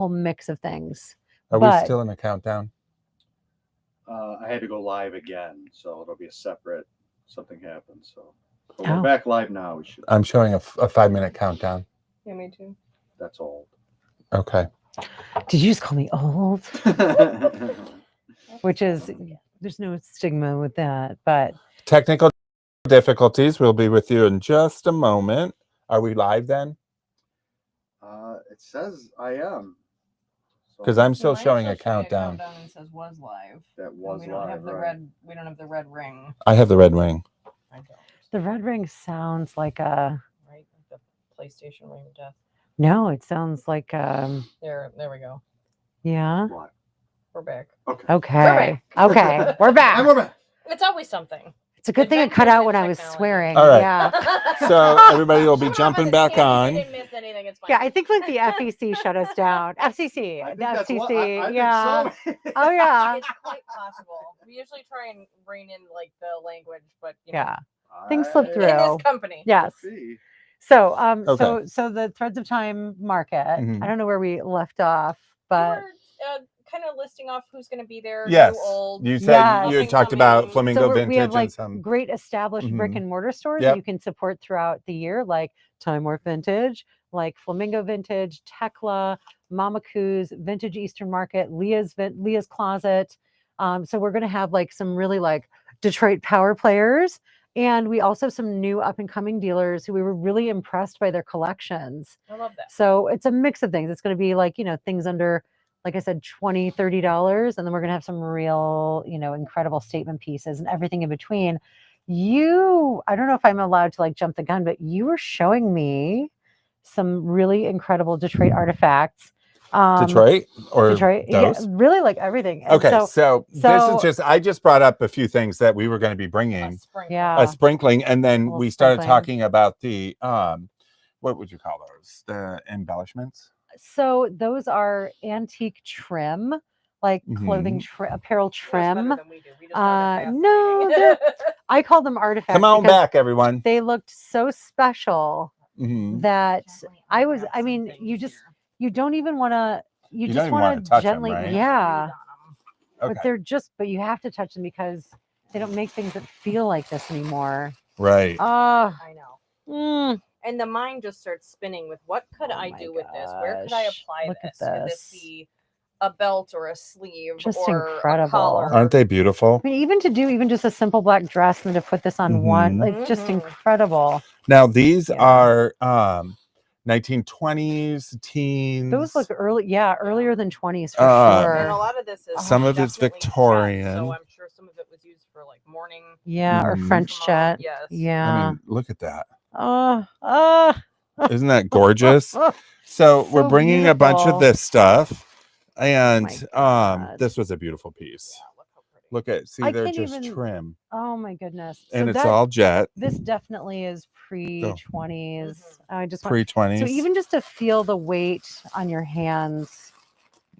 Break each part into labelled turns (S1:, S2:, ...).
S1: whole mix of things.
S2: Are we still in a countdown?
S3: I had to go live again, so it'll be a separate something happens. So but
S1: Oh.
S3: we're back live now. We should.
S2: I'm showing a 5-minute countdown.
S4: Yeah, me too.
S3: That's old.
S2: Okay.
S1: Did you just call me old? Which is, there's no stigma with that, but
S2: Technical difficulties. We'll be with you in just a moment. Are we live then?
S3: It says I am.
S2: Because I'm still showing a countdown.
S4: And says was live.
S3: That was
S4: we don't
S3: live.
S4: have the
S3: Right.
S4: red. We don't have the red ring.
S2: I have the red ring.
S4: I don't.
S1: the red ring sounds like a,
S4: Right, like the PlayStation ring of death.
S1: no, it sounds like,
S4: There we go.
S1: yeah.
S3: What?
S4: We're back.
S3: Okay.
S1: Okay. Okay. We're back.
S3: And we're back.
S4: It's always something.
S1: It's a good thing it cut
S4: Adventures
S1: out
S4: in
S1: when I was
S4: technology.
S1: swearing.
S2: All right.
S1: Yeah.
S2: So everybody will be jumping back on.
S4: You didn't miss anything. It's fine.
S1: Yeah, I think like the FEC shut us down. FCC.
S3: I think
S1: The
S3: that's what-
S1: FCC.
S3: I think
S1: yeah.
S3: so.
S1: Oh yeah.
S4: It's quite possible. We usually try and rein in like the language, but you know,
S1: Yeah. Things slip
S4: in
S1: through.
S4: this company.
S1: Yes.
S3: See.
S1: So
S2: Okay.
S1: so the Threads of Time market.
S2: Mhm.
S1: I don't know where we left off, but
S4: We were, kind of listing off who's going to be there.
S2: Yes.
S4: New, old.
S2: You said
S1: Yes.
S2: you had talked
S4: Coming.
S2: about Flamingo
S1: so we
S2: Vintage
S1: have like
S2: and some.
S1: great established brick
S2: Mhm.
S1: and mortar stores
S2: Yep.
S1: that you can support throughout the year, like Time Warp Vintage, like Flamingo Vintage, Tekla, Mama Coo's, Vintage Eastern Market, Leah's Closet. So we're going to have like some really like Detroit power players. And we also have some new up and coming dealers who we were really impressed by their collections.
S4: I love that.
S1: So it's a mix of things. It's going to be like, things under, like I said, $20, $30. And then we're going to have some real, incredible statement pieces and everything in between. I don't know if I'm allowed to like jump the gun, but you were showing me some really incredible Detroit artifacts.
S2: Detroit or
S1: Detroit,
S2: those?
S1: yeah, really like everything. And
S2: Okay, so this
S1: so-
S2: is just, I just brought up a few things that we were going to be bringing,
S1: Yeah.
S2: a sprinkling, and then
S1: little
S2: we started
S1: sprinkling.
S2: talking about the, what would you call those? The embellishments?
S1: So those are antique trim, like clothing, apparel trim. No, I call them artifacts.
S2: Come on
S1: because
S2: back, everyone.
S1: They looked so special
S2: Mhm.
S1: that you don't even want to, you
S2: don't
S1: just
S2: even wanna
S1: want to
S2: touch 'em,
S1: gently,
S2: right?
S1: yeah.
S2: Okay.
S1: But you have to touch them because they don't make things that feel like this anymore.
S2: Right.
S1: Ah,
S4: I know.
S1: mm,
S4: And the mind just starts spinning with what could
S1: Oh
S4: I
S1: my
S4: do with this? Where could I
S1: gosh,
S4: apply
S1: look at
S4: this? Could
S1: this.
S4: this be a belt or a sleeve
S1: Just
S4: or
S1: incredible.
S4: a collar?
S2: Aren't they beautiful?
S1: I mean, even to do just a simple black dress and to put this on one,
S2: Mhm.
S1: like just
S4: Mhm.
S1: incredible.
S2: Now, these
S1: Yeah.
S2: are 1920s, teens.
S1: Those look earlier than 20s for
S2: Um,
S4: And a
S1: sure.
S4: lot of this is
S2: Some of it's
S4: definitely jet,
S2: Victorian.
S4: so I'm sure some of it was used for like mourning.
S1: Yeah, or
S2: Mhm.
S1: French
S4: Come
S1: jet.
S4: on, yes.
S1: Yeah.
S2: I mean, look at that.
S1: Oh,
S2: Isn't that gorgeous? So we're
S1: So
S2: bringing a bunch of
S1: beautiful.
S2: this stuff, and
S1: God.
S2: this was a beautiful piece.
S4: Yeah, look how pretty.
S2: Look at, see,
S1: I
S2: they're
S1: can't
S2: just
S1: even-
S2: trim,
S1: oh my goodness.
S2: and
S1: So
S2: it's all jet,
S1: this definitely is pre-20s. I just want,
S2: pre-20s.
S1: so even just to feel the weight on your hands.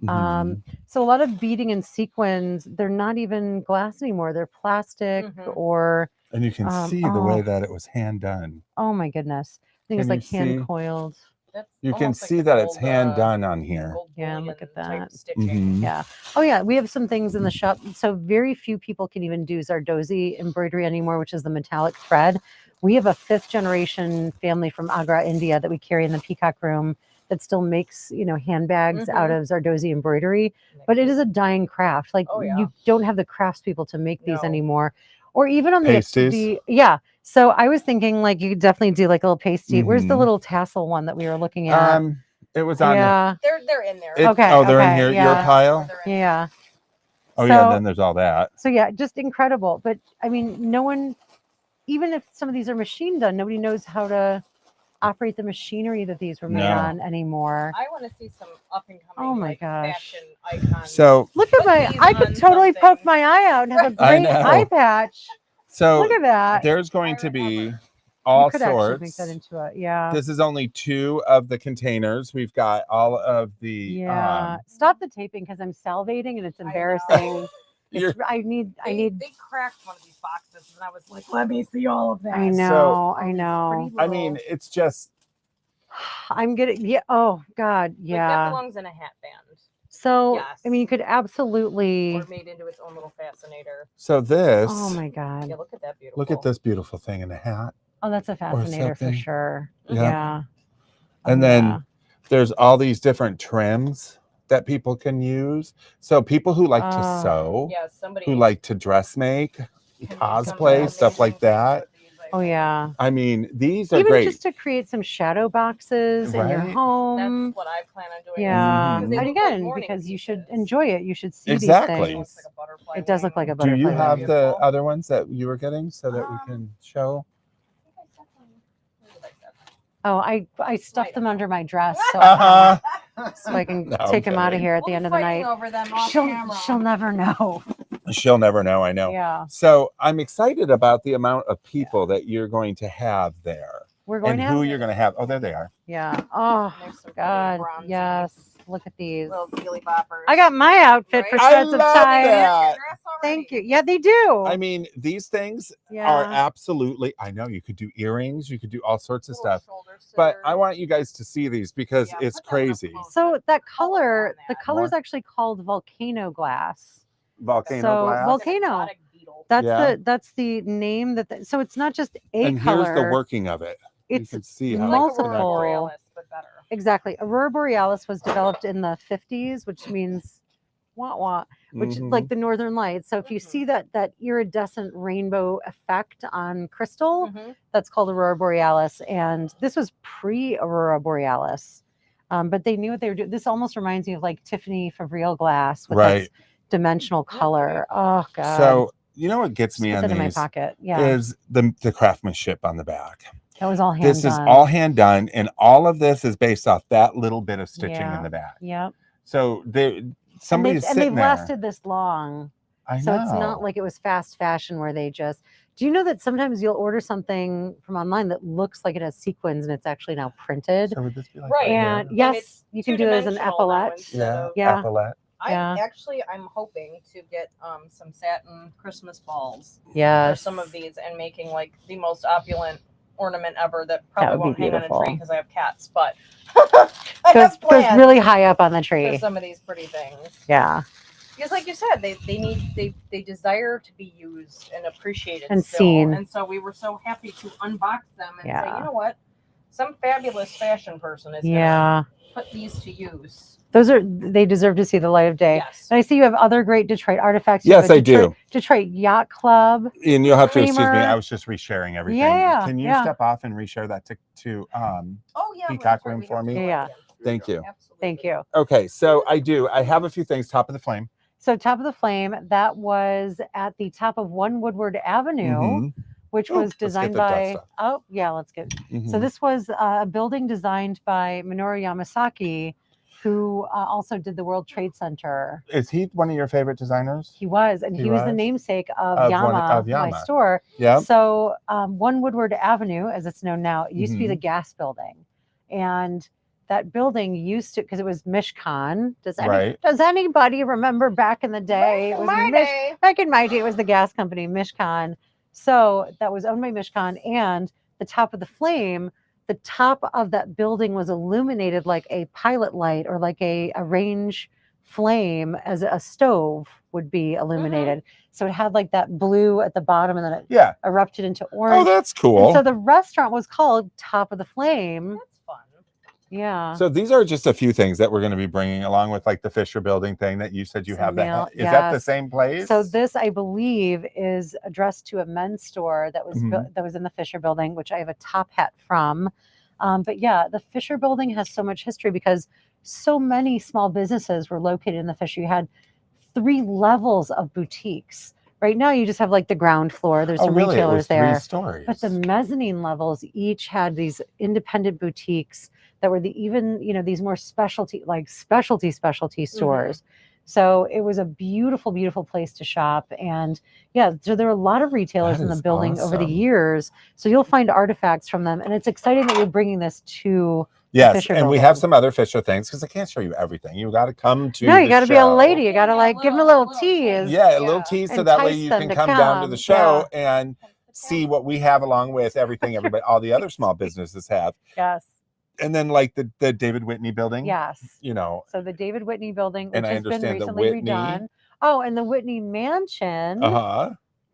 S2: Mhm.
S1: So a lot of beading and sequins, they're not even glass anymore. They're plastic
S4: Mhm.
S1: or
S2: And you can see the way that it was hand done.
S1: oh my goodness. I think
S2: Can
S1: it's like
S2: you
S1: hand
S2: see?
S1: coiled.
S4: That's
S2: You can
S4: almost like
S2: see
S4: the
S2: that it's
S4: gold,
S2: hand done on here.
S4: gold
S1: Yeah, look
S4: bullion
S1: at
S4: type
S1: that.
S4: stitching.
S2: Mhm.
S1: Yeah. Oh yeah, we have some things in the shop. So very few people can even do Zardozi embroidery anymore, which is the metallic thread. We have a 5th generation family from Agra, India that we carry in the Peacock Room that still makes, handbags out of Zardozi embroidery, but it is a dying craft. Like
S4: Oh, yeah.
S1: you don't have the craftspeople to make these
S4: No.
S1: anymore. Or even on
S2: Pasties?
S1: yeah. So I was thinking like you could definitely do like a little pasty. Where's the
S2: Mhm.
S1: little tassel one that we were looking at?
S2: It was on
S1: yeah.
S4: They're in there.
S2: it,
S1: Okay,
S2: oh, they're in
S1: okay,
S2: here, your
S1: yeah.
S2: pile.
S4: They're in there.
S1: Yeah.
S2: Oh yeah,
S1: So-
S2: and then there's all that.
S1: So yeah, just incredible. But I mean, no one, even if some of these are machine done, nobody knows how to operate the machinery that these were made
S2: No.
S1: on anymore.
S4: I want to see some up and coming
S1: Oh my
S4: like,
S1: gosh.
S4: fashion icons.
S2: So
S1: Look at
S4: Put
S1: my,
S4: these
S1: I could
S4: on
S1: totally
S4: something.
S1: poke my eye out and have a
S2: I
S1: great
S2: know.
S1: eye patch.
S2: so
S1: Look at that.
S2: there's going to
S4: Pirate
S2: be
S4: lover.
S2: all
S1: You could actually make
S2: sorts.
S1: that into a, yeah.
S2: This is only 2 of the containers. We've got all of the
S1: Yeah. Stop the taping because I'm salivating and it's
S4: I know.
S1: embarrassing.
S2: You're-
S1: I need,
S4: They cracked one of these boxes, and I was like, "Let me see all of that."
S1: I know, I know.
S2: I mean, it's just
S1: I'm getting, yeah. Oh God.
S4: Like that
S1: Yeah.
S4: belongs in a hat band.
S1: So,
S4: Yes.
S1: I mean, you could absolutely,
S4: Or made into its own little fascinator.
S2: So this,
S1: oh my God.
S4: Yeah, look at that beautiful.
S2: look at this beautiful thing in a hat.
S1: Oh, that's a fascinator for
S2: something.
S1: sure.
S2: Yeah.
S1: Yeah.
S2: And
S1: Oh,
S2: then
S1: yeah.
S2: there's all these different trims that people can use. So people who like to
S1: Oh.
S2: sew,
S4: Yeah, somebody
S2: who like to dress make,
S4: can do some
S2: cosplay, stuff like
S4: amazing things
S2: that.
S4: with these, I
S1: Oh
S4: think.
S1: yeah.
S2: I mean, these are
S1: Even
S2: great.
S1: just to create some shadow boxes in your
S2: Right?
S4: That's
S1: home.
S4: what I plan on doing.
S1: Yeah.
S2: Mhm.
S4: Because they
S1: And
S4: look like
S1: again,
S4: morning
S1: because you should
S4: pieces.
S1: enjoy it. You should see
S2: Exactly.
S1: these
S4: Looks
S1: things.
S4: like a butterfly
S1: It does look
S4: wing.
S1: like a
S2: Do you
S1: butterfly
S2: have
S1: wing.
S2: the
S4: Beautiful.
S2: other ones that you were getting so that we can show?
S4: I think I set them- where did I set them?
S1: Oh, I stuffed them under my dress so
S2: Uh-huh.
S1: I can
S2: No, I'm
S1: take them out of
S2: kidding.
S1: here at the
S4: We'll
S1: end
S4: be
S1: of the
S4: fighting
S1: night.
S4: over them off camera.
S1: She'll never know.
S2: She'll never know, I know.
S1: Yeah.
S2: So I'm excited about the amount of people that you're going to have there.
S1: We're going
S2: And
S1: to
S2: who
S1: have,
S2: you're going to have. Oh, there they are.
S1: yeah. Oh
S4: There's some pretty
S1: God.
S4: bronzy
S1: Yes. Look at these.
S4: little feely boppers.
S1: I got my outfit for
S4: Right?
S2: I
S1: shreds of
S2: love
S1: time.
S2: that.
S1: Thank you. Yeah, they do.
S2: I mean, these things are
S1: yeah.
S2: absolutely, I know you could do earrings, you could do all sorts of stuff, but I want you guys to see these because
S4: Yeah,
S2: it's
S4: put that one up
S2: crazy.
S4: close.
S1: So that
S4: Color
S1: color,
S4: on
S1: the
S4: that.
S1: color is
S2: More?
S1: actually called volcano glass.
S2: Volcano
S1: So
S2: glass.
S1: volcano. That's the name so it's not just a
S2: And
S1: color.
S2: here's the working of it. You
S1: It's
S2: can see how
S4: like
S2: it's
S1: multiple.
S2: connected.
S4: Aurora Borealis, but better.
S1: Exactly. Aurora Borealis was developed in the 50s, which means wah wah, which is like
S2: Mhm.
S1: the northern lights. So if you see that iridescent rainbow effect on crystal,
S4: Mhm.
S1: that's called Aurora Borealis. And this was pre-Aurora Borealis. But they knew what they were doing. This almost reminds me of like Tiffany Fabril glass with
S2: Right.
S1: that dimensional color. Oh God.
S2: So you know what gets
S1: Just
S2: me
S1: put
S2: on
S1: that in my
S2: these
S1: pocket. Yeah.
S2: is the craftsmanship on the back.
S1: That was all hand
S2: This
S1: done.
S2: is all hand done, and all of this is based off that little bit of stitching in
S1: Yeah.
S2: the back.
S1: Yep.
S2: So somebody's
S1: and
S2: sitting
S1: they've
S2: there.
S1: lasted this long.
S2: I know.
S1: So it's not like it was fast fashion where they just. Do you know that sometimes you'll order something from online that looks like it has sequins and it's actually now printed?
S2: So would this be like
S4: Right.
S2: right
S1: And
S2: here?
S1: yes,
S4: it's
S1: you can do it as an
S4: two-dimensional now
S1: epaulette.
S4: instead
S2: Yeah.
S4: of-
S1: Yeah.
S2: Epaulette.
S1: Yeah.
S4: I'm hoping to get some satin Christmas balls for
S1: Yes.
S4: some of these and making like the most opulent ornament ever that probably
S1: would be
S4: won't hang on a
S1: beautiful.
S4: tree because I have cats, but I
S1: Goes
S4: have plans
S1: really high up on the
S4: for
S1: tree.
S4: some of these pretty things.
S1: Yeah.
S4: Because like you said, they desire to be used and appreciated
S1: And
S4: still.
S1: seen.
S4: And so we were so happy to unbox them and say,
S1: Yeah.
S4: you know what? Some fabulous fashion person is
S1: Yeah.
S4: gonna put these to use.
S1: They deserve to see the light of day.
S4: Yes.
S1: And I see you have other great Detroit artifacts. You
S2: Yes,
S1: have a
S2: I do.
S1: Detroit Yacht Club.
S2: And you'll have to excuse me.
S1: Creamer.
S2: I was just resharing everything.
S1: Yeah,
S2: Can you
S1: yeah.
S2: step off and reshare that to
S4: Oh yeah,
S2: Peacock
S4: that's right,
S2: Room
S4: we
S2: for
S4: have to
S2: me?
S4: do it
S1: Yeah.
S4: again.
S2: Thank you.
S4: Absolutely.
S1: Thank you.
S2: Okay, so I have a few things. Top of the flame.
S1: So Top of the Flame, that was at the top of One Woodward Avenue,
S2: Mhm.
S1: which
S2: Ooh,
S1: was
S2: let's get
S1: designed
S2: the dust
S1: by,
S2: off.
S1: oh yeah, let's get. So
S2: Mhm.
S1: this was a building designed by Minoru Yamasaki, who also did the World Trade Center.
S2: Is he one of your favorite designers?
S1: He was, and
S2: He
S1: he was the
S2: was?
S1: namesake
S2: Of
S1: of
S2: one-
S1: my
S2: Yama.
S1: store.
S2: Yeah.
S1: So One Woodward Avenue, as it's known now, it used to be the
S2: Mhm.
S1: gas building, and that building used to, because it was Mishcon.
S2: Right.
S1: Does anybody remember back in the day? It was back in my day, it was the gas company Mishcon. So that was owned by Mishcon, and the Top of the Flame, the top of that building was illuminated like a pilot light or like a range flame, as a stove would be illuminated. So it had like that blue at the bottom, and then it
S2: Yeah.
S1: erupted into
S2: Oh,
S1: orange.
S2: that's
S1: And
S2: cool.
S1: so the restaurant was called Top of the Flame.
S4: That's fun.
S1: Yeah.
S2: So these are just a few things that we're going to be bringing along with like the Fisher Building thing that you said you
S1: Some
S2: have.
S1: nail-
S2: Is that the
S1: yes.
S2: same place?
S1: So this, I believe, is addressed to a men's store that was
S2: Mhm.
S1: that was in the Fisher Building, which I have a top hat from. But yeah, the Fisher Building has so much history because so many small businesses were located in the Fisher. You had 3 levels of boutiques. Right now, you just have like the ground floor. There's
S2: Oh,
S1: some
S2: really? It
S1: retailers
S2: was 3
S1: there.
S2: stories.
S1: But the mezzanine levels each had these independent boutiques that were these more specialty stores. So it was a beautiful, beautiful place to shop. And yeah, so there are a lot of retailers
S2: That
S1: in the
S2: is
S1: building over the
S2: awesome.
S1: years. So you'll find artifacts from them. And it's exciting that you're bringing this to
S2: Yes,
S1: Fisher
S2: and we
S1: Building.
S2: have some other Fisher things because I can't show you everything. You got to come to.
S1: No, you
S2: the
S1: got to be a
S2: show.
S1: lady. You got to
S4: Yeah,
S1: like give them a little
S4: little
S1: tease.
S2: Yeah, a little tease so that way
S1: Entice
S2: you
S1: them
S2: can
S1: to
S2: come down to the
S1: come.
S2: show and see what we have along with everything all the other small businesses have.
S1: Yes.
S2: And then like the David Whitney building.
S1: Yes.
S2: You know.
S1: So the David Whitney building, which
S2: And I
S1: has been
S2: understand the
S1: recently
S2: Whitney.
S1: redone. Oh, and the Whitney Mansion.
S2: Uh-huh.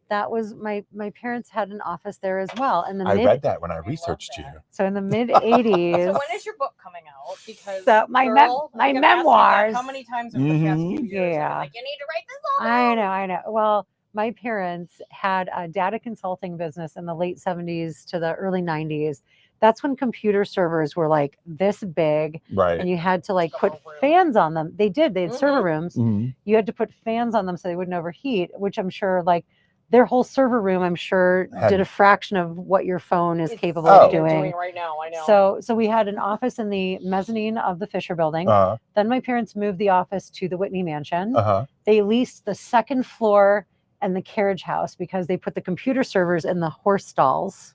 S1: That was my parents had an office there as well. In the
S2: I
S1: mid,
S2: read that when I
S4: love
S2: researched you.
S4: that.
S1: so in the mid 80s.
S4: So when is your book coming out? Because
S1: So my
S4: girl,
S1: my
S4: like, I've asked you that
S1: memoirs.
S4: how many times over the past few years? I've been
S1: Yeah.
S4: like, you need to write this all down.
S1: I know. Well, my parents had a data consulting business in the late 70s to the early 90s. That's when computer servers were like this big,
S2: Right.
S1: and you had to like
S4: The
S1: put
S4: whole room.
S1: fans on them. They did. They had server rooms.
S2: Mhm.
S1: You had to put fans on them so they wouldn't overheat, which I'm sure like their whole server room, I'm sure,
S2: Had-
S1: did a fraction of what your phone is
S4: It's
S1: capable
S2: Oh.
S1: of
S4: they're
S1: doing.
S4: right now. I know.
S1: So we had an office in the mezzanine of the Fisher building.
S2: Uh-huh.
S1: Then my parents moved the office to the Whitney Mansion.
S2: Uh-huh.
S1: They leased the second floor and the carriage house because they put the computer servers in the horse stalls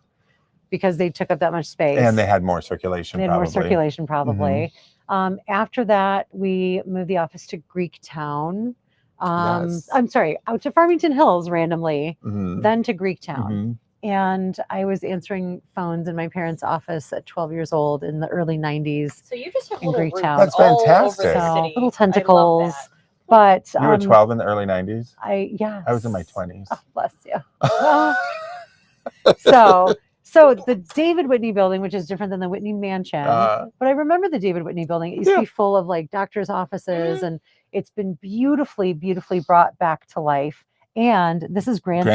S1: because they took up that much space.
S2: And they had more circulation.
S1: They had
S2: probably.
S1: more circulation, probably. After that, we moved the office to Greektown.
S2: Yes.
S1: I'm sorry, out to Farmington Hills randomly,
S2: Mhm.
S1: then to Greektown.
S2: Mhm.
S1: And I was answering phones in my parents' office at 12 years old in the early 90s.
S4: So you just have
S1: in
S4: little roots
S1: Greektown.
S2: That's
S4: all over
S2: fantastic.
S4: the
S1: So
S4: city.
S1: little
S4: I love
S1: tentacles.
S4: that.
S1: But
S2: You were 12 in the early 90s?
S1: yes.
S2: I was in my 20s.
S1: Oh, bless you. Well, so the David Whitney building, which is different than the Whitney Mansion, but I remember the David Whitney building. It used to be full of like doctors' offices, and it's been beautifully brought back to life. And this is Grand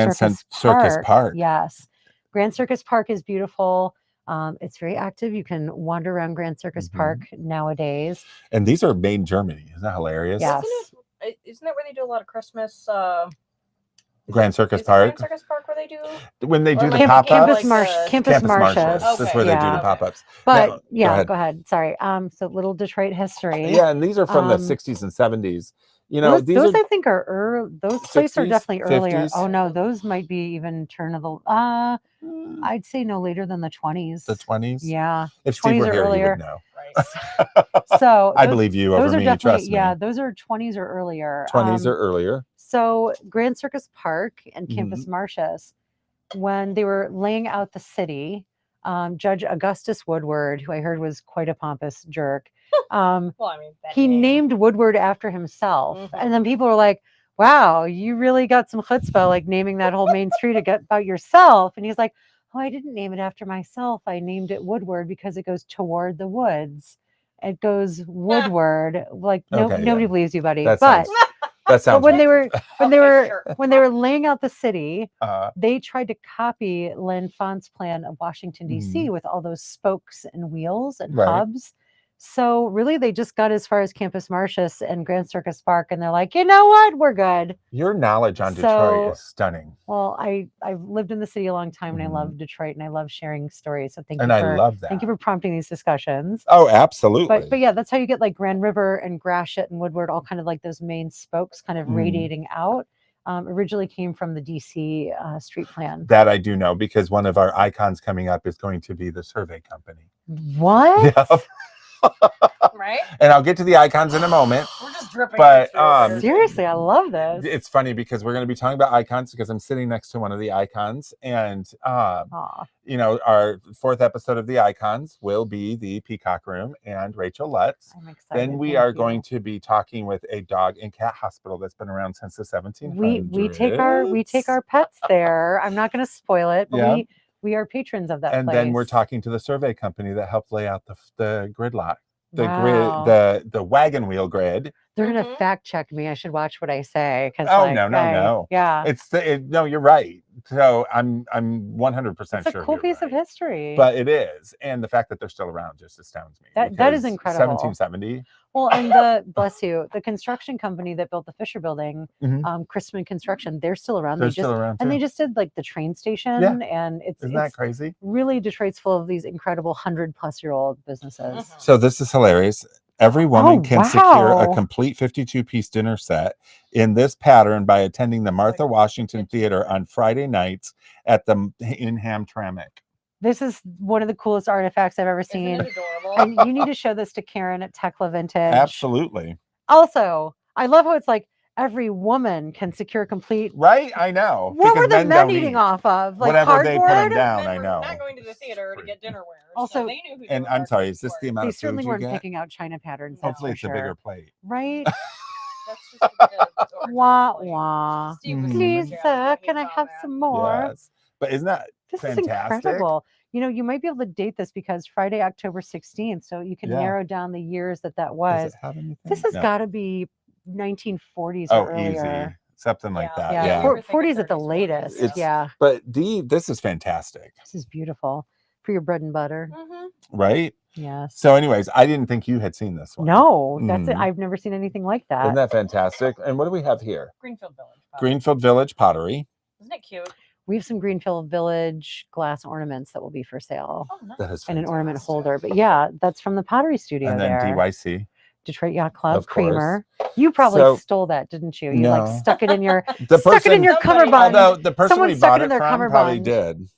S1: Circus Park. Yes, Grand Circus Park is beautiful. It's very active. You can wander around Grand Circus Park nowadays.
S2: And these are made in Germany. Isn't that hilarious?
S1: Yes.
S4: Isn't that where they do a lot of Christmas?
S2: Grand Circus
S4: is it
S2: Park.
S4: Grand Circus Park where they do?
S2: When they do
S4: Or
S2: the
S4: like
S2: pop-ups.
S1: Campus Martius.
S2: That's where they do the pop-ups.
S1: But
S2: Now,
S1: go ahead. Sorry. So little Detroit history.
S2: Yeah, and these are from the 60s and 70s. You know,
S1: those I think are early. Those places are
S2: 60s,
S1: definitely earlier.
S2: 50s.
S1: Oh no, those might be even turn of the. I'd say no later than the 20s.
S2: The 20s.
S1: Yeah.
S2: If Steve were here,
S1: earlier.
S2: he would know.
S1: Right. So
S2: I believe you over me. Trust me.
S1: Yeah, those are 20s or earlier.
S2: 20s or earlier.
S1: So Grand Circus Park and Campus Martius, when they were laying out the city, Judge Augustus Woodward, who I heard was quite a pompous jerk,
S4: Well, I mean, that
S1: he
S4: name.
S1: named Woodward after himself. And then people were like, wow, you really got some chutzpah, like naming that whole main street about yourself. And he's like, oh, I didn't name it after myself. I named it Woodward because it goes toward the woods. It goes Woodward. Like nobody believes you, buddy.
S2: That
S1: but
S2: sounds
S1: when they
S2: right.
S1: were when they were laying out the city, they tried to copy Lynn Font's plan of Washington D.C. with all those spokes and wheels and hubs. So really, they just got as far as Campus Martius and Grand Circus Park, and they're like, you know what, we're good.
S2: Your knowledge on Detroit is stunning.
S1: Well, I've lived in the city a long time, and I love Detroit, and I love sharing stories. So thank you.
S2: I love that.
S1: Thank you for prompting these discussions.
S2: Oh, absolutely.
S1: But yeah, that's how you get like Grand River and Gratiot and Woodward, all kind of like those main spokes, kind of radiating out. Originally came from the DC street plan.
S2: That I do know because one of our icons coming up is going to be the survey company.
S1: What?
S2: Yeah.
S4: Right?
S2: And I'll get to the icons in a moment.
S4: We're just dripping.
S2: But
S1: seriously, I love this.
S2: It's funny because we're going to be talking about icons because I'm sitting next to one of the icons, and you know, our 4th episode of the icons will be the Peacock Room and Rachel Lutz.
S1: I'm excited.
S2: Then we are going to be talking with a dog and cat hospital that's been around since the 1700s.
S1: We take our pets there. I'm not going to spoil it, but we are patrons of that
S2: and
S1: place.
S2: Then we're talking to the survey company that helped lay out the grid lot, the wagon wheel grid.
S1: They're going to fact check me. I should watch what I say.
S2: No.
S1: Yeah.
S2: No, you're right. So I'm 100% sure.
S1: It's a cool piece of history.
S2: But it is. And the fact that they're still around just astounds me.
S1: That is incredible.
S2: 1770.
S1: Well, and bless you, the construction company that built the Fisher building, Christman Construction, they're still around.
S2: They're still around.
S1: And they just did like the train station. And
S2: Isn't that crazy?
S1: Really, Detroit's full of these incredible 100-plus-year-old businesses.
S2: So this is hilarious. Every woman can secure a complete 52-piece dinner set in this pattern by attending the Martha Washington Theater on Friday nights at the in Hamtramck.
S1: This is one of the coolest artifacts I've ever seen.
S4: Isn't it adorable?
S1: And you need to show this to Karen at Tekla Vintage.
S2: Absolutely.
S1: Also, I love how it's like every woman can secure complete.
S2: Right? I know.
S1: What were
S2: because
S1: the
S2: men
S1: men
S2: don't
S1: eating
S2: eat.
S1: off of? Like
S2: Whatever they put 'em
S1: cardboard?
S2: down,
S4: Men
S2: I
S4: were
S2: know.
S4: not going to the theater to get dinnerware.
S1: Also-
S4: so they knew who they
S2: And
S4: were
S2: I'm sorry,
S4: marketing
S2: is this
S4: for.
S2: the amount
S1: They
S2: of food
S1: certainly
S2: you
S1: weren't
S2: get?
S1: picking out China patterns.
S4: No.
S1: That's
S2: Hopefully
S1: for
S2: it's a
S1: sure.
S2: bigger plate.
S1: Right?
S4: That's just a bit of overtime
S1: Wah
S4: plate.
S1: wah.
S4: Steve was
S2: Mhm.
S4: super
S1: Please,
S4: jazzed
S1: sir,
S4: when he
S1: can I
S4: found
S1: have
S4: that.
S1: some more?
S2: Yes. But isn't that
S1: This
S2: fantastic?
S1: is incredible. You know, you might be able to date this because Friday, October 16th, so you can
S2: Yeah.
S1: narrow down the years that
S2: Does
S1: was.
S2: it have anything?
S1: This has
S2: No.
S1: got to be 1940s
S2: Oh,
S1: or earlier.
S2: easy. Something like
S4: Yeah.
S2: that.
S1: Yeah,
S2: Yeah.
S4: you were thinking
S1: 40s at the
S4: 30s, 40s,
S1: latest.
S2: It's-
S1: Yeah,
S2: But this is fantastic,
S1: this is beautiful for your bread and butter.
S2: right?
S1: Yes.
S2: So, anyways, I didn't think you had seen this one.
S1: No, that's it.
S2: Mhm.
S1: I've never seen anything like that.
S2: Isn't that fantastic? And what do we have here?
S4: Greenfield Village.
S2: Greenfield Village pottery.
S4: Isn't it cute?
S1: We have some Greenfield Village glass ornaments that will be for sale
S4: Oh, nice.
S2: That is
S1: and an ornament
S2: fantastic.
S1: holder. But yeah, that's from the pottery studio
S2: And then
S1: there.
S2: DYC.
S1: Detroit Yacht Club
S2: Of course.
S1: creamer. You probably
S2: So-
S1: stole that, didn't you? You like
S2: No.
S1: stuck it in your
S2: The
S1: stuck it in your
S4: Somebody-
S1: cummerbund.
S2: Although the person
S1: Someone
S2: we
S1: stuck
S2: bought
S1: it in
S2: it
S1: their
S2: from probably
S1: cummerbund.
S2: did.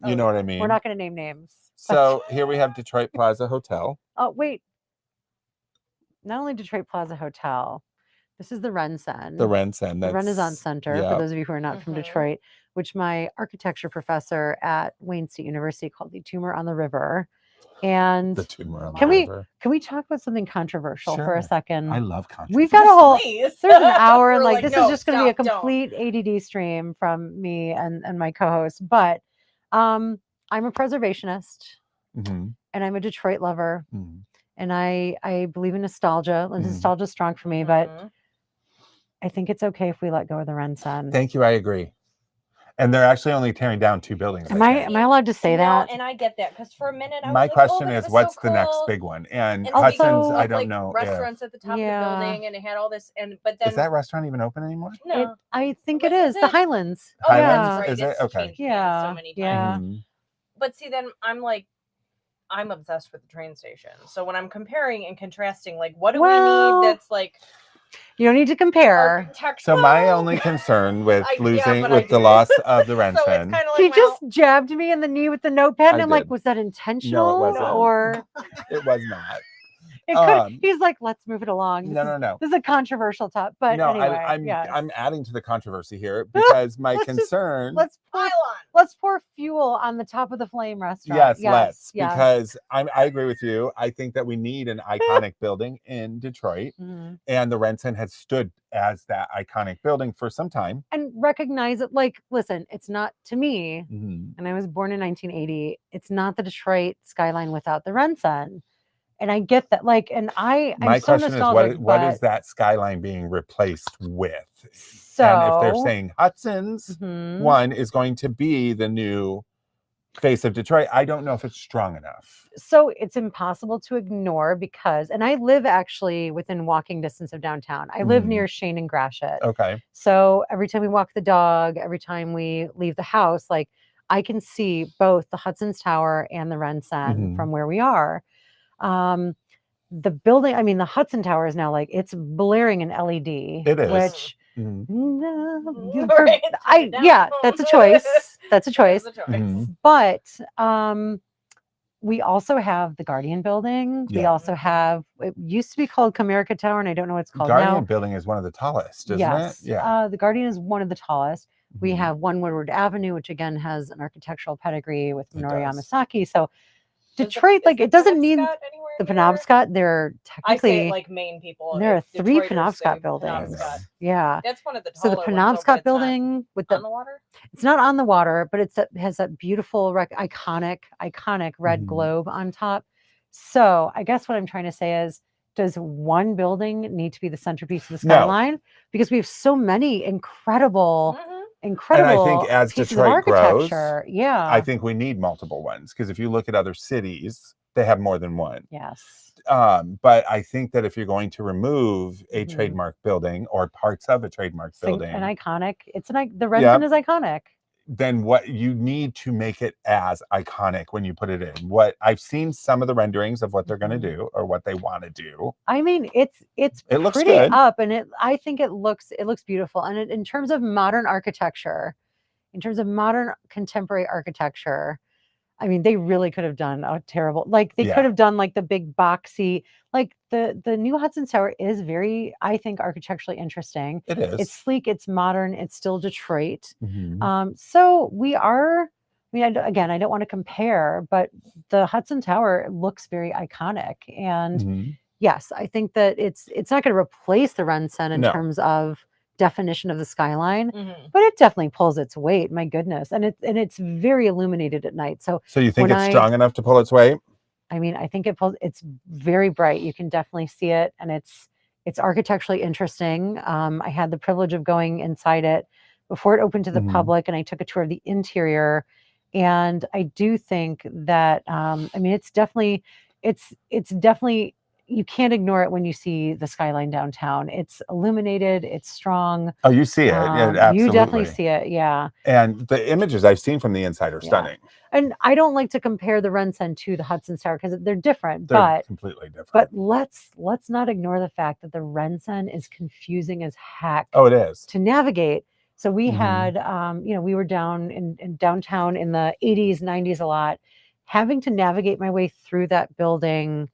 S2: You know what I mean?
S1: We're not going to name names.
S2: So here we have Detroit Plaza Hotel.
S1: Oh wait, not only Detroit Plaza Hotel. This is the Rensen.
S2: The Rensen.
S1: The Renaissance Center, for
S2: yeah.
S1: those of you who are not from
S4: Mhm.
S1: Detroit, which my architecture professor at Wayne State University called the Tumor on the River. And
S2: The tumor on
S1: Can
S2: the
S1: we-
S2: river.
S1: can we talk about something controversial for
S2: Sure.
S1: a second?
S2: I love controversy.
S1: We've got a whole
S4: Please.
S1: there's an hour and
S4: We're
S1: like this
S4: no,
S1: is just going to be a
S4: stop, don't.
S1: complete ADD stream from me and my co-host. But I'm a preservationist
S2: Mhm,
S1: and I'm a Detroit lover
S2: mhm.
S1: and I believe in nostalgia. And
S2: Mhm.
S1: nostalgia is strong for me, but
S4: Mhm.
S1: I think it's okay if we let go of the Rensen.
S2: Thank you. I agree. And they're actually only tearing down 2 buildings.
S1: Am
S2: think.
S1: I allowed to say
S4: No,
S1: that?
S4: and I get that because for a minute I was
S2: My
S4: like,
S2: question
S4: oh, that
S2: is,
S4: was
S2: what's
S4: so
S2: the next
S4: cool.
S2: big one? And
S4: And
S1: Also-
S2: Hudson's, I
S4: of,
S2: don't
S4: like,
S2: know.
S4: restaurants at the top
S1: Yeah.
S4: of the building, and it had all this. But then
S2: Is that restaurant even open anymore?
S4: no,
S1: I think
S4: Wait,
S1: it is
S4: is
S1: the
S4: it?
S1: Highlands.
S4: Oh,
S2: Highlands?
S4: that's right.
S2: Is it?
S4: It's
S2: Okay.
S4: changed hands
S1: Yeah,
S4: so many times.
S1: yeah.
S2: Mhm.
S4: But see, then I'm like, I'm obsessed with the train station. So when I'm comparing and contrasting, like, what do we
S1: Well,
S4: need that's like
S1: You don't need to compare.
S4: architectural?
S2: So my only concern with
S4: I- yeah,
S2: losing
S4: but I
S2: with the
S4: do.
S2: loss of the
S4: So it's
S2: Rensen,
S4: kind of like,
S1: He
S4: well,
S1: just jabbed me in the knee with the notepad, and
S2: I
S1: I'm like,
S2: did.
S1: was that intentional?
S2: wasn't.
S1: Or
S2: it was not.
S1: it could.
S2: Um,
S1: He's like, let's move it along.
S2: No.
S1: This is a controversial topic, but
S2: No,
S1: anyway,
S2: I'm adding to the controversy here because my
S1: Let's just-
S2: concern.
S1: let's
S4: pile
S1: pour,
S4: on.
S1: let's pour fuel on the top of the flame restaurant.
S2: Yes, let's.
S1: yes.
S2: Because I agree with you. I think that we need an iconic building in Detroit,
S1: Mhm.
S2: and the Rensen has stood as that iconic building for some time.
S1: And recognize it. Like, listen, it's not to me.
S2: Mhm.
S1: And I was born in 1980. It's not the Detroit skyline without the Rensen. And I get that. Like, and I'm
S2: My
S1: so
S2: question is,
S1: nostalgic.
S2: what is
S1: but-
S2: that skyline being replaced with?
S1: So,
S2: and if they're saying Hudson's
S1: Mhm.
S2: one is going to be the new face of Detroit, I don't know if it's strong enough.
S1: So it's impossible to ignore because, and I live actually within walking distance of downtown. I live
S2: Mhm.
S1: near Shane and Gratiot.
S2: Okay.
S1: So every time we walk the dog, every time we leave the house, like I can see both the Hudson's Tower and the Rensen
S2: Mhm.
S1: from where we are. The building, I mean, the Hudson Tower is now like it's blaring an LED.
S2: It is.
S1: Which
S2: Mhm.
S1: no,
S4: Right,
S1: for-
S4: take it down.
S1: yeah, that's a choice. That's a choice.
S4: That's a choice.
S2: Mhm.
S1: But we also have the Guardian building. We
S2: Yeah.
S1: also have, it used to be called Comerica Tower, and I don't know what it's called
S2: Guardian
S1: now.
S2: building is one of the tallest, isn't
S1: Yes.
S2: it? Yeah.
S1: The Guardian is one of the tallest. We
S2: Mhm.
S1: have One Woodward Avenue, which again has an architectural pedigree with
S2: It
S1: Minoru
S2: does.
S1: Yamasaki. So
S4: Is the-
S1: Detroit,
S4: is
S1: like
S4: the
S1: it doesn't need
S4: Penobscot anywhere
S1: the
S4: near?
S1: Penobscot. They're
S4: I say
S1: technically,
S4: it like Maine people.
S1: there are
S4: if
S1: 3
S4: Detroiters
S1: Penobscot
S4: say
S1: buildings.
S4: Penobscot.
S1: Yeah.
S4: That's one of the
S1: So
S4: taller
S1: the
S4: ones,
S1: Penobscot
S4: but it's not
S1: building with
S4: on
S1: the,
S4: the water.
S1: it's not on the water, but has that beautiful, iconic red
S2: Mhm.
S1: globe on top. So I guess what I'm trying to say is, does one building need to be the centerpiece of the
S2: No.
S1: skyline? Because we have so many incredible,
S4: Mhm.
S1: incredible
S2: as
S1: pieces
S2: Detroit
S1: of
S2: grows,
S1: architecture. Yeah.
S2: I think we need multiple ones because if you look at other cities, they have more than one.
S1: Yes.
S2: But I think that if you're going to remove a
S1: Mhm.
S2: trademark building or parts of a trademark building,
S1: An iconic. The Rensen is iconic.
S2: then what you need to make it as iconic when you put it in. What I've seen some of the renderings of what they're going to
S1: Mhm.
S2: do or what they want to do.
S1: I mean, it's
S2: It looks
S1: pretty
S2: good.
S1: up, and I think it looks beautiful. And in terms of modern architecture, in terms of modern contemporary architecture, I mean, they really could have done a terrible, like they could have done like the big boxy, like the new Hudson Tower is very, I think, architecturally interesting.
S2: It is.
S1: It's sleek, it's modern, it's still Detroit.
S2: Mm-hmm.
S1: So we are, I mean, again, I don't want to compare, but the Hudson Tower looks very iconic. And
S2: Mm-hmm.
S1: yes, I think that it's not going to replace the Rensen in
S2: No.
S1: terms of definition of the skyline,
S4: Mhm.
S1: but it definitely pulls its weight. My goodness, and it's very illuminated at night. So
S2: you think
S1: when
S2: it's strong enough to pull its weight?
S1: I mean, I think it pulls. It's very bright. You can definitely see it, and it's architecturally interesting. I had the privilege of going inside it before it opened to the
S2: Mhm.
S1: public, and I took a tour of the interior. And I do think that I mean, it's definitely you can't ignore it when you see the skyline downtown. It's illuminated. It's strong.
S2: Oh, you see it. Yeah, absolutely.
S1: You definitely see it. Yeah.
S2: And the images I've seen from the inside are stunning.
S1: And I don't like to compare the Rensen to the Hudson Tower because they're different.
S2: They're completely different.
S1: But let's not ignore the fact that the Rensen is confusing as heck.
S2: Oh, it is.
S1: To navigate. So we
S2: Mhm.
S1: had, we were down in downtown in the 80s, 90s a lot. Having to navigate my way through that building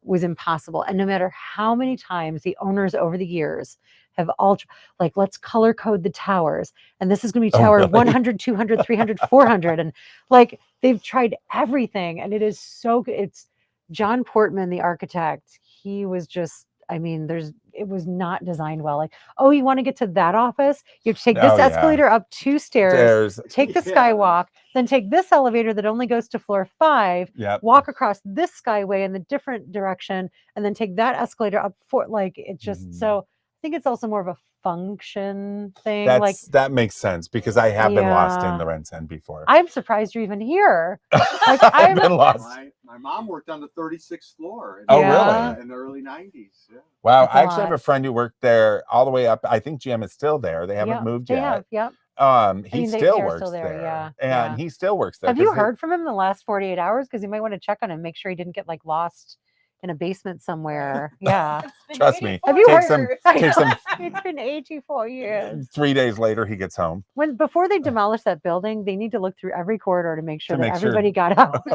S1: was impossible. And no matter how many times the owners over the years have all like, let's color code the towers. And this is going to be tower 100, 200, 300, 400. And like, they've tried everything. And it is so good. It's John Portman, the architect. He was just, I mean, it was not designed well. Like, oh, you want to get to that office? You have to take this escalator up 2 stairs, take the skywalk, then take this elevator that only goes to floor 5, walk across this skyway in the different direction, and then take that escalator up 4. Like, it's just so, I think it's also more of a function thing.
S2: That makes sense because I have been lost in the Rensen before.
S1: I'm surprised you're even here.
S2: Like, I've been lost.
S3: My mom worked on the 36th floor.
S2: Really?
S3: In the early 90s. Yeah.
S2: Wow. I actually have a friend who worked there all the way up. I think Jim is still there. They haven't moved yet. He still works there. And he still works there.
S1: Have you heard from him in the last 48 hours? Because you might want to check on him, make sure he didn't get like lost in a basement somewhere. Yeah.
S2: Trust me.
S1: Have you
S2: heard?
S1: It's been 84 years.
S2: 3 days later, he gets home.
S1: Before they demolish that building, they need to look through every corridor to make sure that everybody got out.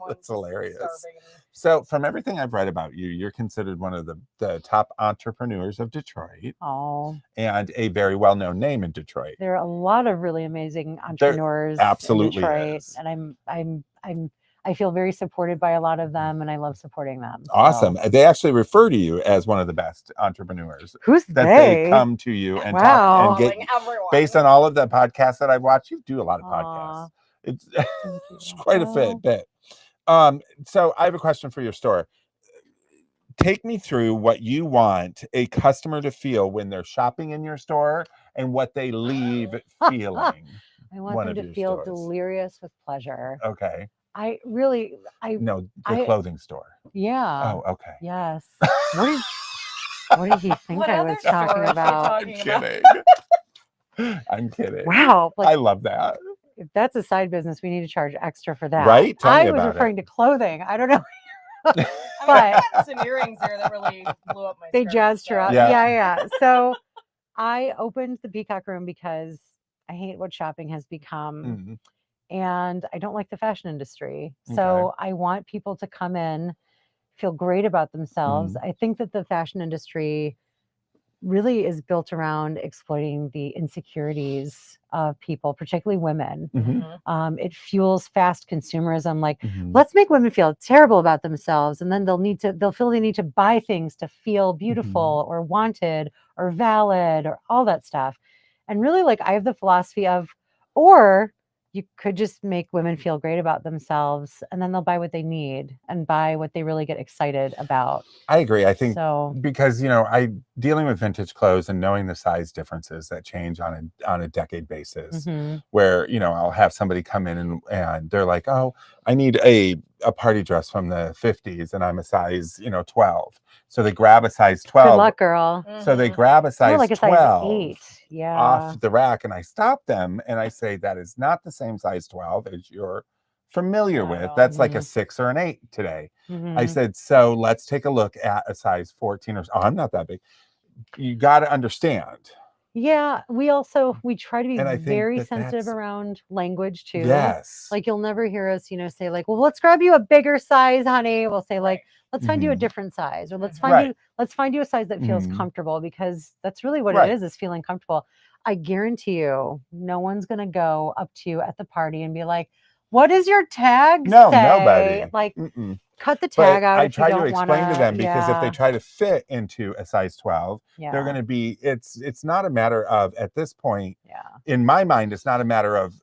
S2: That's hilarious. So from everything I've read about you, you're considered one of the top entrepreneurs of Detroit.
S1: Oh.
S2: And a very well-known name in Detroit.
S1: There are a lot of really amazing entrepreneurs in Detroit. And I feel very supported by a lot of them, and I love supporting them.
S2: Awesome. So. They actually refer to you as one of the best entrepreneurs.
S1: Who's
S2: they come to you and talk and get based on all of the podcasts that I've watched. You do a lot of podcasts. It's quite a bit. So I have a question for your store. Take me through what you want a customer to feel when they're shopping in your store and what they leave feeling.
S1: I want them to feel delirious with pleasure.
S2: Okay.
S1: The
S2: clothing store.
S1: Yeah.
S2: Oh, okay.
S1: Yes. What did he think I was talking about?
S2: I'm kidding. I'm kidding.
S1: Wow.
S2: I love that.
S1: If that's a side business, we need to charge extra for that.
S2: Right?
S1: I was referring to clothing. I don't know.
S4: But I had some earrings there that really blew up my.
S1: They jazzed her up. Yeah. So I opened the Peacock Room because I hate what shopping has become.
S2: Mm-hmm.
S1: And I don't like the fashion industry. So I want people to come in, feel great about themselves. I think that the fashion industry really is built around exploiting the insecurities of people, particularly women. It fuels fast consumerism. Like, let's make women feel terrible about themselves. And then they'll feel they need to buy things to feel beautiful or wanted or valid or all that stuff. And really, like, I have the philosophy of, or you could just make women feel great about themselves, and then they'll buy what they need and buy what they really get excited about.
S2: I agree. I think because, dealing with vintage clothes and knowing the size differences that change on a decade basis, where, I'll have somebody come in and they're like, oh, I need a party dress from the 50s and I'm a size, 12. So they grab a size 12.
S1: Good luck, girl.
S2: So they grab a size 12
S1: size 8.
S2: off the rack, and I stop them and I say, that is not the same size 12 as you're familiar with. That's like a 6 or an 8 today. I said, so let's take a look at a size 14 or I'm not that big. You got to understand.
S1: Yeah, we try to be
S2: And I think
S1: very
S2: that
S1: sensitive
S2: that's
S1: around language too.
S2: yes.
S1: Like you'll never hear us, say like, "Well, let's grab you a bigger size, honey." We'll say like,
S4: Right.
S1: "Let's find you a
S2: Mhm.
S1: different size," or
S4: Mhm.
S2: Right.
S1: let's find you a size that feels
S2: Mhm.
S1: comfortable," because that's really what
S2: Right.
S1: it is feeling comfortable. I guarantee you, no one's going to go up to you at the party and be like, "What does your tag
S2: No,
S1: say?"
S2: nobody.
S1: Like,
S2: Mm-mm.
S1: cut the
S2: But
S1: tag out
S2: I
S1: if you
S2: try to
S1: don't want
S2: explain to
S1: to.
S2: them because if they
S1: Yeah.
S2: try to fit into a size 12, they're
S1: Yeah.
S2: going to be it's not a matter of at this point
S1: Yeah.
S2: in my mind it's not a matter of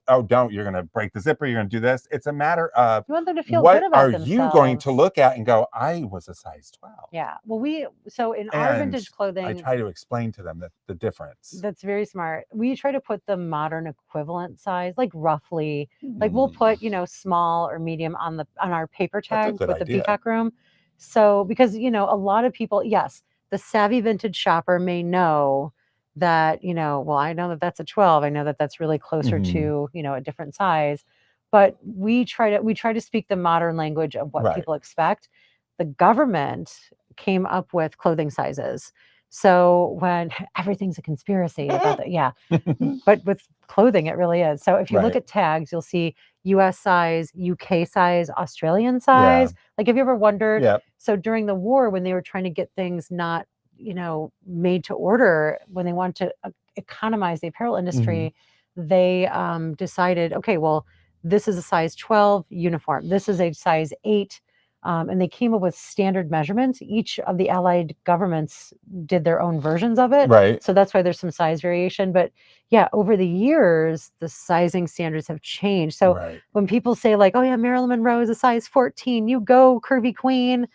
S2: oh don't you're going to break the zipper, you're going to do this. It's a matter of
S1: You want them to feel
S2: what
S1: good about
S2: are you going to
S1: themselves.
S2: look at and go, I was a size 12.
S1: Yeah. Well, so in our
S2: And
S1: vintage
S2: I
S1: clothing,
S2: try to explain to them the difference.
S1: that's very smart. We try to put the modern equivalent size, like roughly, like we'll
S2: Hmm.
S1: put, small or medium on our paper
S2: That's a
S1: tags
S2: good
S1: with the
S2: idea.
S1: Peacock Room. So because, a lot of people, yes, the savvy vintage shopper may know that, well, I know that that's a 12. I know that that's really closer
S2: Mhm.
S1: to, a different size. But we try to speak the modern language of what
S2: Right.
S1: people expect. The government came up with clothing sizes. So when everything's a conspiracy about that, yeah, but with clothing, it really is. So if you look
S2: Right.
S1: at tags, you'll see US size, UK size, Australian
S2: Yeah.
S1: size. Like, have you ever wondered?
S2: Yep.
S1: So during the war, when they were trying to get things not, made to order, when they wanted to economize the apparel industry, they decided, okay, well, this is a size 12 uniform. This is a size 8. And they came up with standard measurements. Each of the allied governments did their own versions of it.
S2: Right.
S1: So that's why there's some size variation. But yeah, over the years, the sizing standards have changed. So
S2: Right.
S1: when people say like, oh yeah, Marilyn Monroe is a size 14, you go curvy queen.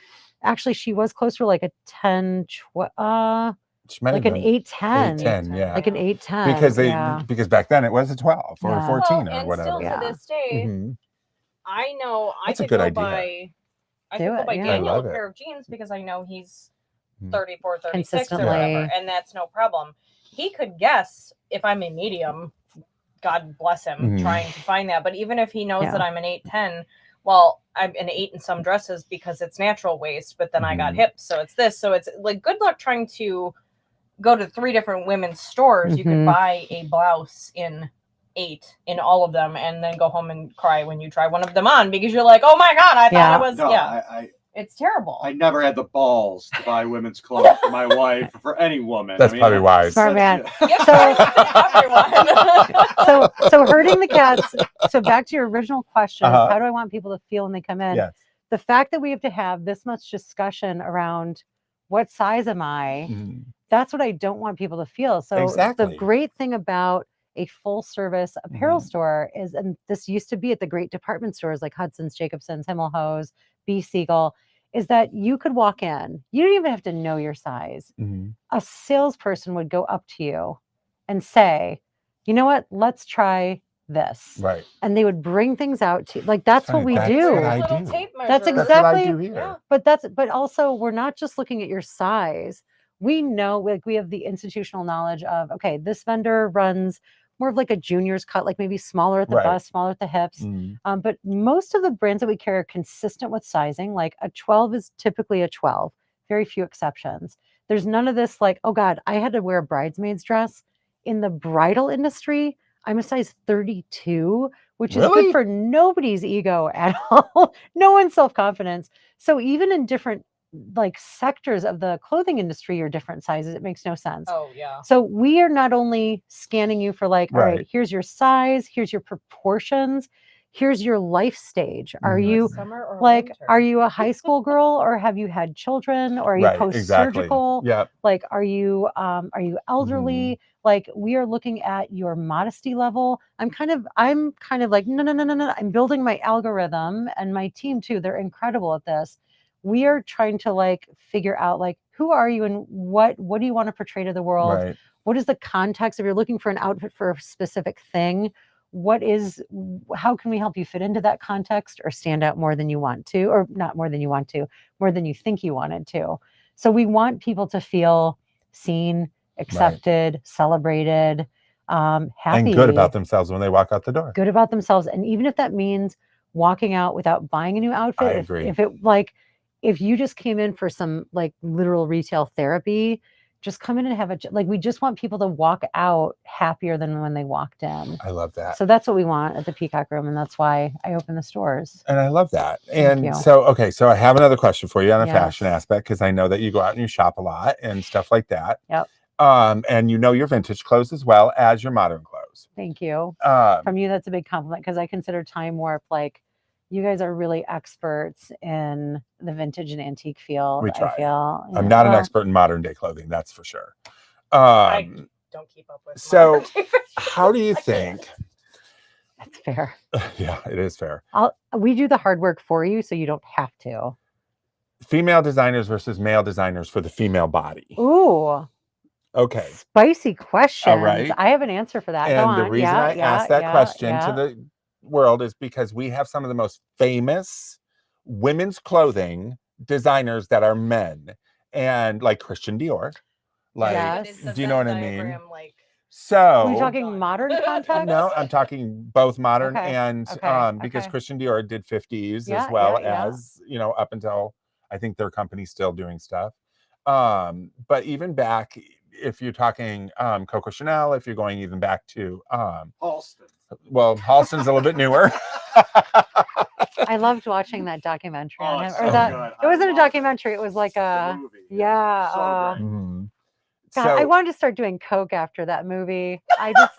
S1: Actually, she was closer to like a 10,
S2: She might
S1: like
S2: have
S1: an
S2: been
S1: 8-10,
S2: 8-10, yeah.
S1: like an 8-10.
S2: Because back then it was a 12 or a
S1: Yeah.
S2: 14
S4: Well,
S2: or
S4: and
S2: whatever.
S4: still to
S1: Yeah.
S4: this day,
S2: Mhm.
S4: I know I
S2: That's a
S4: could
S2: good
S4: go
S2: idea.
S4: by I
S1: Do
S4: could go
S1: it,
S4: by
S1: yeah.
S2: I
S4: Daniel
S2: love
S4: a
S2: it.
S4: pair of jeans because I know he's
S2: Mhm.
S4: 34, 36 or
S1: Consistently.
S4: whatever, and that's no problem. He could guess if I'm a medium. God bless him,
S2: Mhm.
S4: trying to find that. But even if he knows
S1: Yeah.
S4: that I'm an 8'10", well, I'm an 8 in some dresses because it's natural waist, but then I got
S2: Mhm.
S4: hips, so it's this. So it's like good luck trying to go to 3 different women's stores. You could
S1: Mhm.
S4: buy a blouse in 8 in all of them, and then go home and cry when you try one of them on because you're like, oh my god, I thought
S1: Yeah.
S4: it was
S3: No,
S4: yeah. It's terrible.
S3: I never had the balls to buy women's clothes for my wife or for any woman.
S2: That's probably wise.
S1: Smart man.
S4: Yep,
S1: So-
S4: everyone.
S1: So herding the cats. So back to your original question is
S2: Uh-huh.
S1: how do I want people to feel when they come in?
S2: Yes.
S1: The fact that we have to have this much discussion around what size am I,
S2: Mhm.
S1: that's what I don't want people to feel. So
S2: Exactly.
S1: the great thing about a full service apparel
S2: Mhm.
S1: store is, and this used to be at the great department stores like Hudson's, Jacobson's, Himmelhose, B. Siegel, is that you could walk in. You don't even have to know your size.
S2: Mhm.
S1: A salesperson would go up to you and say, you know what, let's try this.
S2: Right.
S1: And they would bring things out to you. Like, that's what
S2: Funny,
S1: we
S2: that's
S1: do.
S2: what I
S4: Little
S2: do.
S4: tape
S1: That's
S4: measure.
S2: That's what I
S1: exactly-
S2: do here.
S4: Yeah.
S1: But also we're not just looking at your size. We know, like, we have the institutional knowledge of, okay, this vendor runs more of like a junior's cut, like maybe smaller at the
S2: Right.
S1: bust, smaller at the hips.
S2: Mhm.
S1: But most of the brands that we carry are consistent with sizing. Like a 12 is typically a 12, very few exceptions. There's none of this like, oh God, I had to wear a bridesmaid's dress. In the bridal industry, I'm a size 32, which is
S2: Really?
S1: good for nobody's ego at all. No one's self-confidence. So even in different like sectors of the clothing industry are different sizes. It makes no sense.
S4: Oh yeah.
S1: So we are not only scanning you for like, all right,
S2: Right.
S1: here's your size, here's your proportions, here's your life stage. Are
S2: Mhm.
S1: you
S4: Summer or
S1: like,
S4: winter?
S1: are you a high school girl or have you had children or are you
S2: Right. Exactly.
S1: post-surgical?
S2: Yep.
S1: Like, are you elderly? Like, we are looking at your modesty level. I'm kind of like, no. I'm building my algorithm and my team too. They're incredible at this. We are trying to like figure out like, who are you and what do you want to portray to the world?
S2: Right.
S1: What is the context? If you're looking for an outfit for a specific thing, how can we help you fit into that context or stand out more than you want to, or not more than you want to, more than you think you wanted to? So we want people to feel seen, accepted, celebrated, happy,
S2: And good about themselves when they walk out the door.
S1: good about themselves. And even if that means walking out without buying a new outfit,
S2: agree.
S1: if you just came in for some like literal retail therapy, just come in and have like, we just want people to walk out happier than when they walked in.
S2: I love that.
S1: So that's what we want at the Peacock Room, and that's why I open the stores.
S2: And I love that.
S1: Thank
S2: And
S1: you.
S2: so, okay, so I have another question for you on a fashion
S1: Yes.
S2: aspect, because I know that you go out and you shop a lot and stuff like that.
S1: Yep.
S2: And you know your vintage clothes as well as your modern clothes.
S1: Thank you.
S2: Um,
S1: From you, that's a big compliment, because I consider Time Warp like, you guys are really experts in the vintage and antique field.
S2: We try.
S1: I feel.
S2: I'm not an expert in modern day clothing, that's for sure.
S4: I don't keep up with.
S2: So
S4: modern day fashion.
S2: how do you
S4: I can't.
S2: think?
S1: That's fair.
S2: Yeah, it is fair.
S1: We do the hard work for you, so you don't have to.
S2: Female designers versus male designers for the female body.
S1: Ooh.
S2: Okay.
S1: Spicy questions.
S2: right.
S1: I have an answer for that. Go
S2: And
S1: on.
S2: the reason
S1: Yeah,
S2: I
S1: yeah,
S2: asked that
S1: yeah,
S2: question
S1: yeah.
S2: to the world is because we have some of the most famous women's clothing designers that are men, and like Christian Dior. Like,
S1: Yes.
S2: do you know what I mean?
S4: Diagram, like,
S2: So
S1: Are you talking modern context?
S2: no, I'm talking both modern
S1: Okay,
S2: and
S1: okay,
S2: because
S1: okay.
S2: Christian Dior did 50s
S1: Yeah,
S2: as well
S1: yeah, yeah.
S2: as, you know, up until I think their company's still doing stuff. But even back, if you're talking Coco Chanel, if you're going even back to
S3: Halston.
S2: well, Halston's a little bit newer.
S1: I loved watching that documentary on
S3: Oh,
S1: him.
S3: it's
S1: Or
S3: so
S1: that
S3: good.
S1: it wasn't a
S3: I love
S1: documentary, it was like
S3: The
S1: a
S3: movie.
S1: yeah.
S3: So great.
S2: Mhm.
S1: God, I
S2: So
S1: wanted to start doing coke after that movie. I just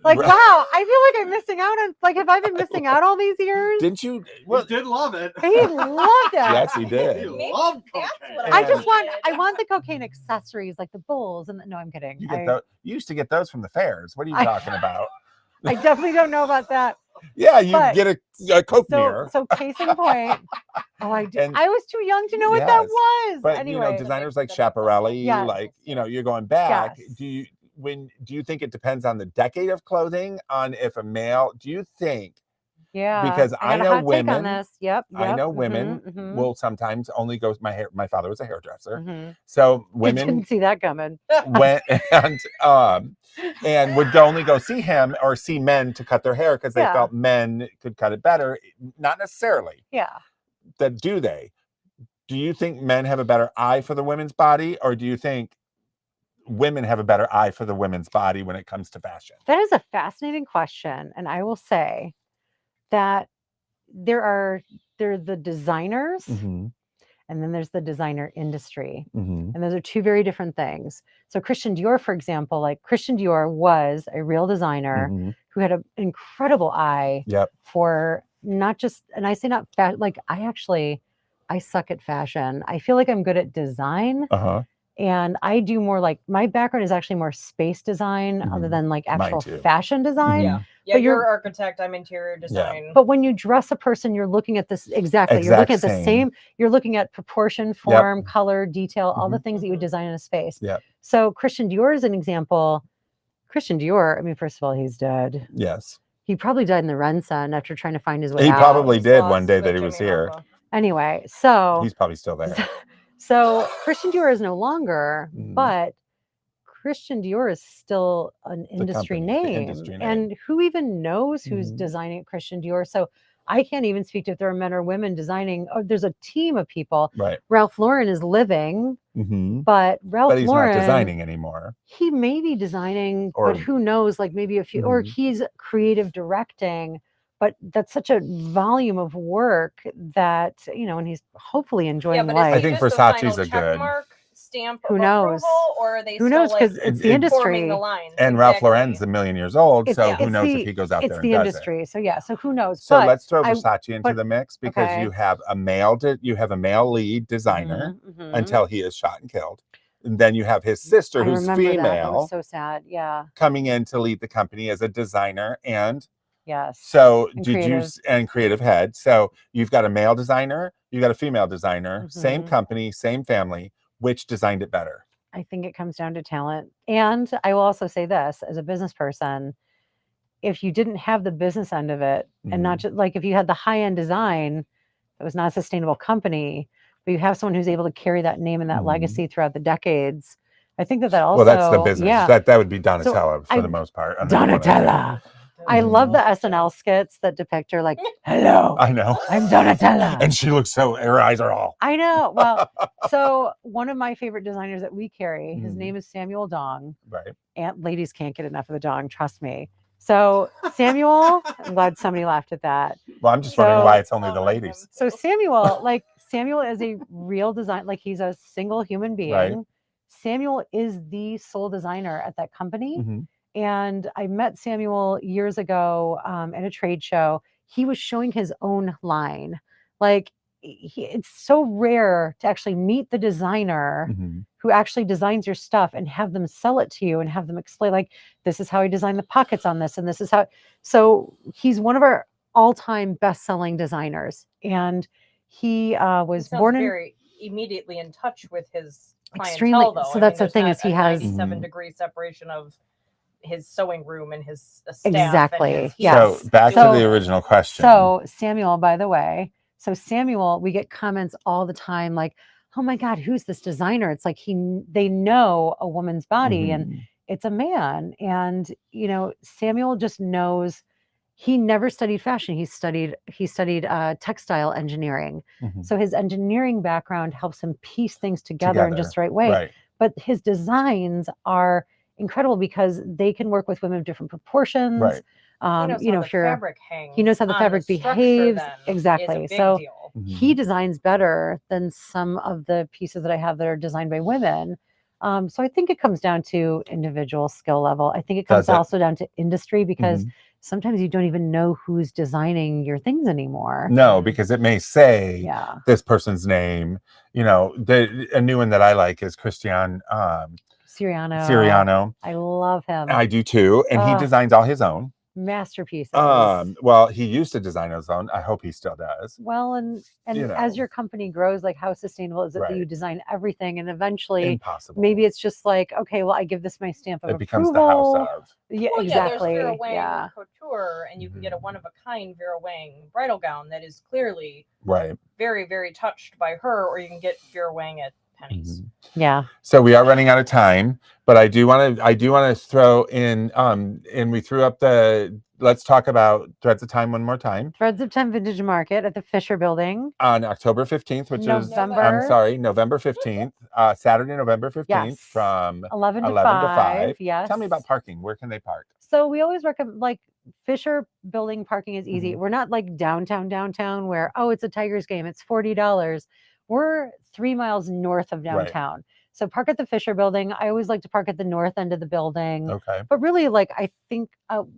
S1: like,
S2: Right.
S1: wow, I feel like I'm missing out on, like, have I been missing out all these years?
S2: didn't you?
S3: Well, he did love it.
S1: He loved it.
S2: Yes, he
S3: He
S2: did.
S4: Maybe
S3: loved
S4: that's
S3: cocaine.
S4: what
S1: I
S2: And-
S1: just want the cocaine accessories, like the bowls and no, I'm kidding.
S2: You get those. You used to get those from the fairs. What are you
S1: I-
S2: talking about?
S1: I definitely don't know about that.
S2: Yeah, you
S1: But-
S2: get a Coke mirror.
S1: So case in point. Oh, I did.
S2: And-
S1: I was too young to know what that
S2: Yes,
S1: was.
S2: But
S1: Anyway,
S2: you know, designers like
S4: the next level.
S2: Schiaparelli,
S1: Yes.
S2: like, you know, you're going back.
S1: Yes.
S2: Do you think it depends on the decade of clothing, on if a male? Do you think?
S1: yeah.
S2: Because
S1: I
S2: I
S1: got a
S2: know
S1: hot take
S2: women.
S1: on this. Yep.
S2: I know women
S1: mhm,
S2: will sometimes only go. My father was a hairdresser,
S1: mhm.
S2: so
S1: I
S2: women
S1: didn't see that coming.
S2: went and would only go see him or see men to cut their hair because they
S1: Yeah.
S2: felt men could cut it better. Not necessarily.
S1: Yeah.
S2: That do they? Do you think men have a better eye for the women's body, or do you think women have a better eye for the women's body when it comes to fashion?
S1: That is a fascinating question, and I will say that there are the designers,
S2: Mm-hmm.
S1: and then there's the designer industry.
S2: Mm-hmm.
S1: And those are two very different things. So Christian Dior, for example, like Christian Dior was a real designer
S2: Mm-hmm.
S1: who had an incredible eye
S2: Yep.
S1: for not just, and I say not like I suck at fashion. I feel like I'm good at design.
S2: Uh-huh.
S1: And I do more like, my background is actually more space design other
S2: Mhm.
S1: than like actual
S2: too.
S1: fashion design.
S4: Yeah. Yeah,
S1: But
S4: you're
S1: you're-
S4: architect, I'm interior design.
S1: But when you dress a person, you're looking at this exactly. You're looking at
S2: Exact
S1: the
S2: same.
S1: same. You're looking at proportion, form, color, detail, all the
S2: Mhm.
S1: things that you would design in a space.
S2: Yep.
S1: So Christian Dior is an example. Christian Dior. I mean, first of all, he's dead.
S2: Yes.
S1: He probably died in the Renaissance after trying to find his way
S2: He
S1: out.
S2: probably
S4: He's
S2: did
S4: lost
S2: one day
S4: with
S2: that he was
S4: Jimmy
S2: here.
S4: Hoffa.
S1: Anyway, so
S2: He's probably still there.
S1: so Christian Dior is no longer,
S2: Mhm.
S1: but Christian Dior is still an industry
S2: company, the
S1: name.
S2: industry name.
S1: And who even knows who's
S2: Mhm.
S1: designing at Christian Dior? So I can't even speak to if there are men or women designing. Oh, there's a team of people.
S2: Right.
S1: Ralph Lauren is living,
S2: Mm-hmm.
S1: but Ralph
S2: But he's
S1: Lauren,
S2: not designing anymore.
S1: he may be designing,
S2: Or-
S1: but who knows? Like maybe a few, or
S2: Mhm.
S1: he's creative directing. But that's such a volume of work that, you know, and he's hopefully enjoying
S4: Yeah, but
S1: life.
S4: is
S2: I
S4: he
S2: think
S4: just
S2: Versace's
S4: a
S2: a
S4: final
S2: good-
S4: check mark stamp
S1: Who
S4: of
S1: knows?
S4: approval, or are they
S1: Who
S4: still
S1: knows? Because
S4: like
S1: it's the
S2: it-
S1: industry.
S4: forming the lines?
S2: And Ralph
S4: Exactly.
S2: Lauren's a million years old, so
S1: It's
S2: who knows
S1: the-
S2: if he goes out
S1: it's
S2: there
S1: the
S2: and does it.
S1: industry. So yeah, so who knows?
S2: So
S1: But
S2: let's throw
S1: I-
S2: Versace into
S1: but-
S2: the mix because
S1: okay.
S2: you have a male lead designer
S1: Mhm, mhm.
S2: until he is shot and killed. And then you have his sister,
S1: I
S2: who's
S1: remember that. That
S2: female,
S1: was so sad. Yeah.
S2: coming in to lead the company as a designer. And
S1: Yes.
S2: so
S1: And
S2: did
S1: creative.
S2: you, and creative head. So you've got a male designer, you got a female designer, same
S1: Mhm.
S2: company, same family. Which designed it better?
S1: I think it comes down to talent. And I will also say this as a business person, if you didn't have the business end of it, and not just like if you had the high end design, it was not a sustainable company, but you have someone who's able to carry that name and that
S2: Mhm.
S1: legacy throughout the decades. I think that also,
S2: Well, that's the business.
S1: yeah,
S2: That would be Donatella for
S1: I-
S2: the most part. on any one of them.
S1: Donatella. I love the
S4: Mhm.
S1: SNL skits that depict her like, hello,
S2: I know.
S1: I'm Donatella.
S2: And she looks so, her eyes are all.
S1: I know. Well, so one of my favorite designers that we carry, his
S2: Mhm.
S1: name is Samuel Dong.
S2: Right.
S1: And ladies can't get enough of the Dong, trust me. So Samuel, I'm glad somebody laughed at that.
S2: Well, I'm just wondering why
S1: So
S2: it's only the
S4: Love him
S2: ladies.
S1: so
S4: too.
S1: Samuel is a real design, like he's a single human being.
S2: Right.
S1: Samuel is the sole designer at that company.
S2: Mhm.
S1: And I met Samuel years ago at a trade show. He was showing his own line. Like it's so rare to actually meet the designer
S2: Mhm.
S1: who actually designs your stuff and have them sell it to you and have them explain like this is how I designed the pockets on this and this is how. So he's one of our all-time best-selling designers, and he
S4: He
S1: was
S4: sounds
S1: born in
S4: very immediately in touch with his
S1: extremely.
S4: clientele, though.
S1: So
S4: I
S1: that's
S4: mean,
S1: the thing
S4: there's
S1: is he
S4: not a
S1: has
S4: 97-degree separation of his sewing room and his staff.
S1: Exactly,
S4: And his,
S1: yes.
S2: So back to
S1: So-
S2: the original question.
S1: So Samuel, by the way, Samuel, we get comments all the time like, "Oh my God, who's this designer?" It's like they know a woman's body and
S2: Mhm.
S1: it's a man, and Samuel just knows. He never studied fashion. He studied textile engineering.
S2: Mhm.
S1: So his engineering background helps him piece things together in just the right way.
S2: Right.
S1: But his designs are incredible because they can work with women of different proportions.
S2: Right.
S4: he knows how the
S1: If you're
S4: fabric hangs.
S1: he knows how the
S4: on
S1: fabric
S4: structure
S1: behaves.
S4: then
S1: Exactly.
S4: Is a big
S1: So
S4: deal.
S1: he
S2: Mhm.
S1: designs better than some of the pieces that I have that are designed by women. So I think it comes down to individual skill level. I think it comes
S2: Does it?
S1: also down to industry because
S2: Mhm.
S1: sometimes you don't even know who's designing your things anymore.
S2: No, because it may say
S1: Yeah.
S2: this person's name. A new one that I like is Christian Siriano.
S1: I love him.
S2: I do too, and he designs all his own.
S1: Masterpieces.
S2: Well, he used to design his own. I hope he still does.
S1: Well, and as your company grows, like how sustainable is it that you
S2: Right.
S1: design everything and eventually
S2: Impossible.
S1: maybe it's just like, okay, well, I give this my stamp of
S2: it
S1: approval.
S2: becomes the house of.
S1: Yeah,
S4: Well,
S1: exactly.
S4: Yeah, there's Vera Wang
S1: Yeah.
S4: couture, and you can get a
S2: Mhm.
S4: one-of-a-kind Vera Wang bridal gown that is clearly
S2: Right.
S4: very, very touched by her, or you can get Vera Wang at Penny's.
S2: Mhm.
S1: Yeah.
S2: So we are running out of time, but I do want to throw in and we threw up let's talk about Threads of Time one more time.
S1: Threads of Time Vintage Market at the Fisher Building
S2: On October 15th, which
S1: November.
S2: I'm sorry, November 15th, Saturday, November 15th
S1: Yes.
S2: from
S1: 11 to
S2: 11 to 5.
S1: 5. Yes.
S2: Tell me about parking. Where can they park?
S1: So we always recommend like Fisher Building parking is easy.
S2: Mhm.
S1: We're not like downtown where, oh, it's a Tigers game, it's $40. We're 3 miles north of
S2: Right.
S1: downtown. So park at the Fisher Building. I always like to park at the north end of the building.
S2: Okay.
S1: But really, like I think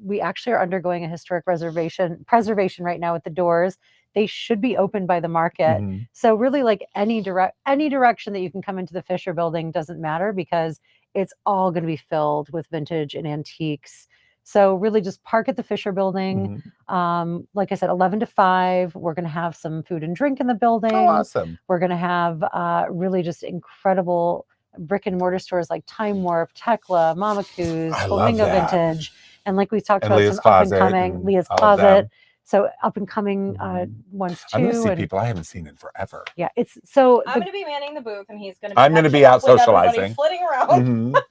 S1: we actually are undergoing a historic preservation right now with the doors. They should be opened by the market.
S2: Mhm.
S1: So really, like any direction that you can come into the Fisher Building doesn't matter because it's all going to be filled with vintage and antiques. So really just park at the Fisher Building.
S2: Mhm.
S1: Like I said, 11 to 5. We're going to have some food and drink in the building.
S2: Oh, awesome.
S1: We're going to have really just incredible brick and mortar stores like Time Warp, Tekla, Mama Coos,
S2: I love
S1: Flamingo
S2: that.
S1: Vintage. And like we talked
S2: And
S1: about,
S2: Leah's
S1: some up and
S2: Closet
S1: coming,
S2: and
S1: Leah's
S2: all of
S1: Closet.
S2: them.
S1: So up and coming
S2: Mhm.
S1: ones
S2: I'm going to
S1: too.
S2: see
S1: And
S2: people I haven't seen in forever.
S1: yeah, it's so
S4: I'm
S1: the-
S4: going to be manning the booth, and he's going to.
S2: I'm gonna be
S4: catching
S2: out
S4: up with everybody
S2: socializing.
S4: flitting around.
S2: Mhm.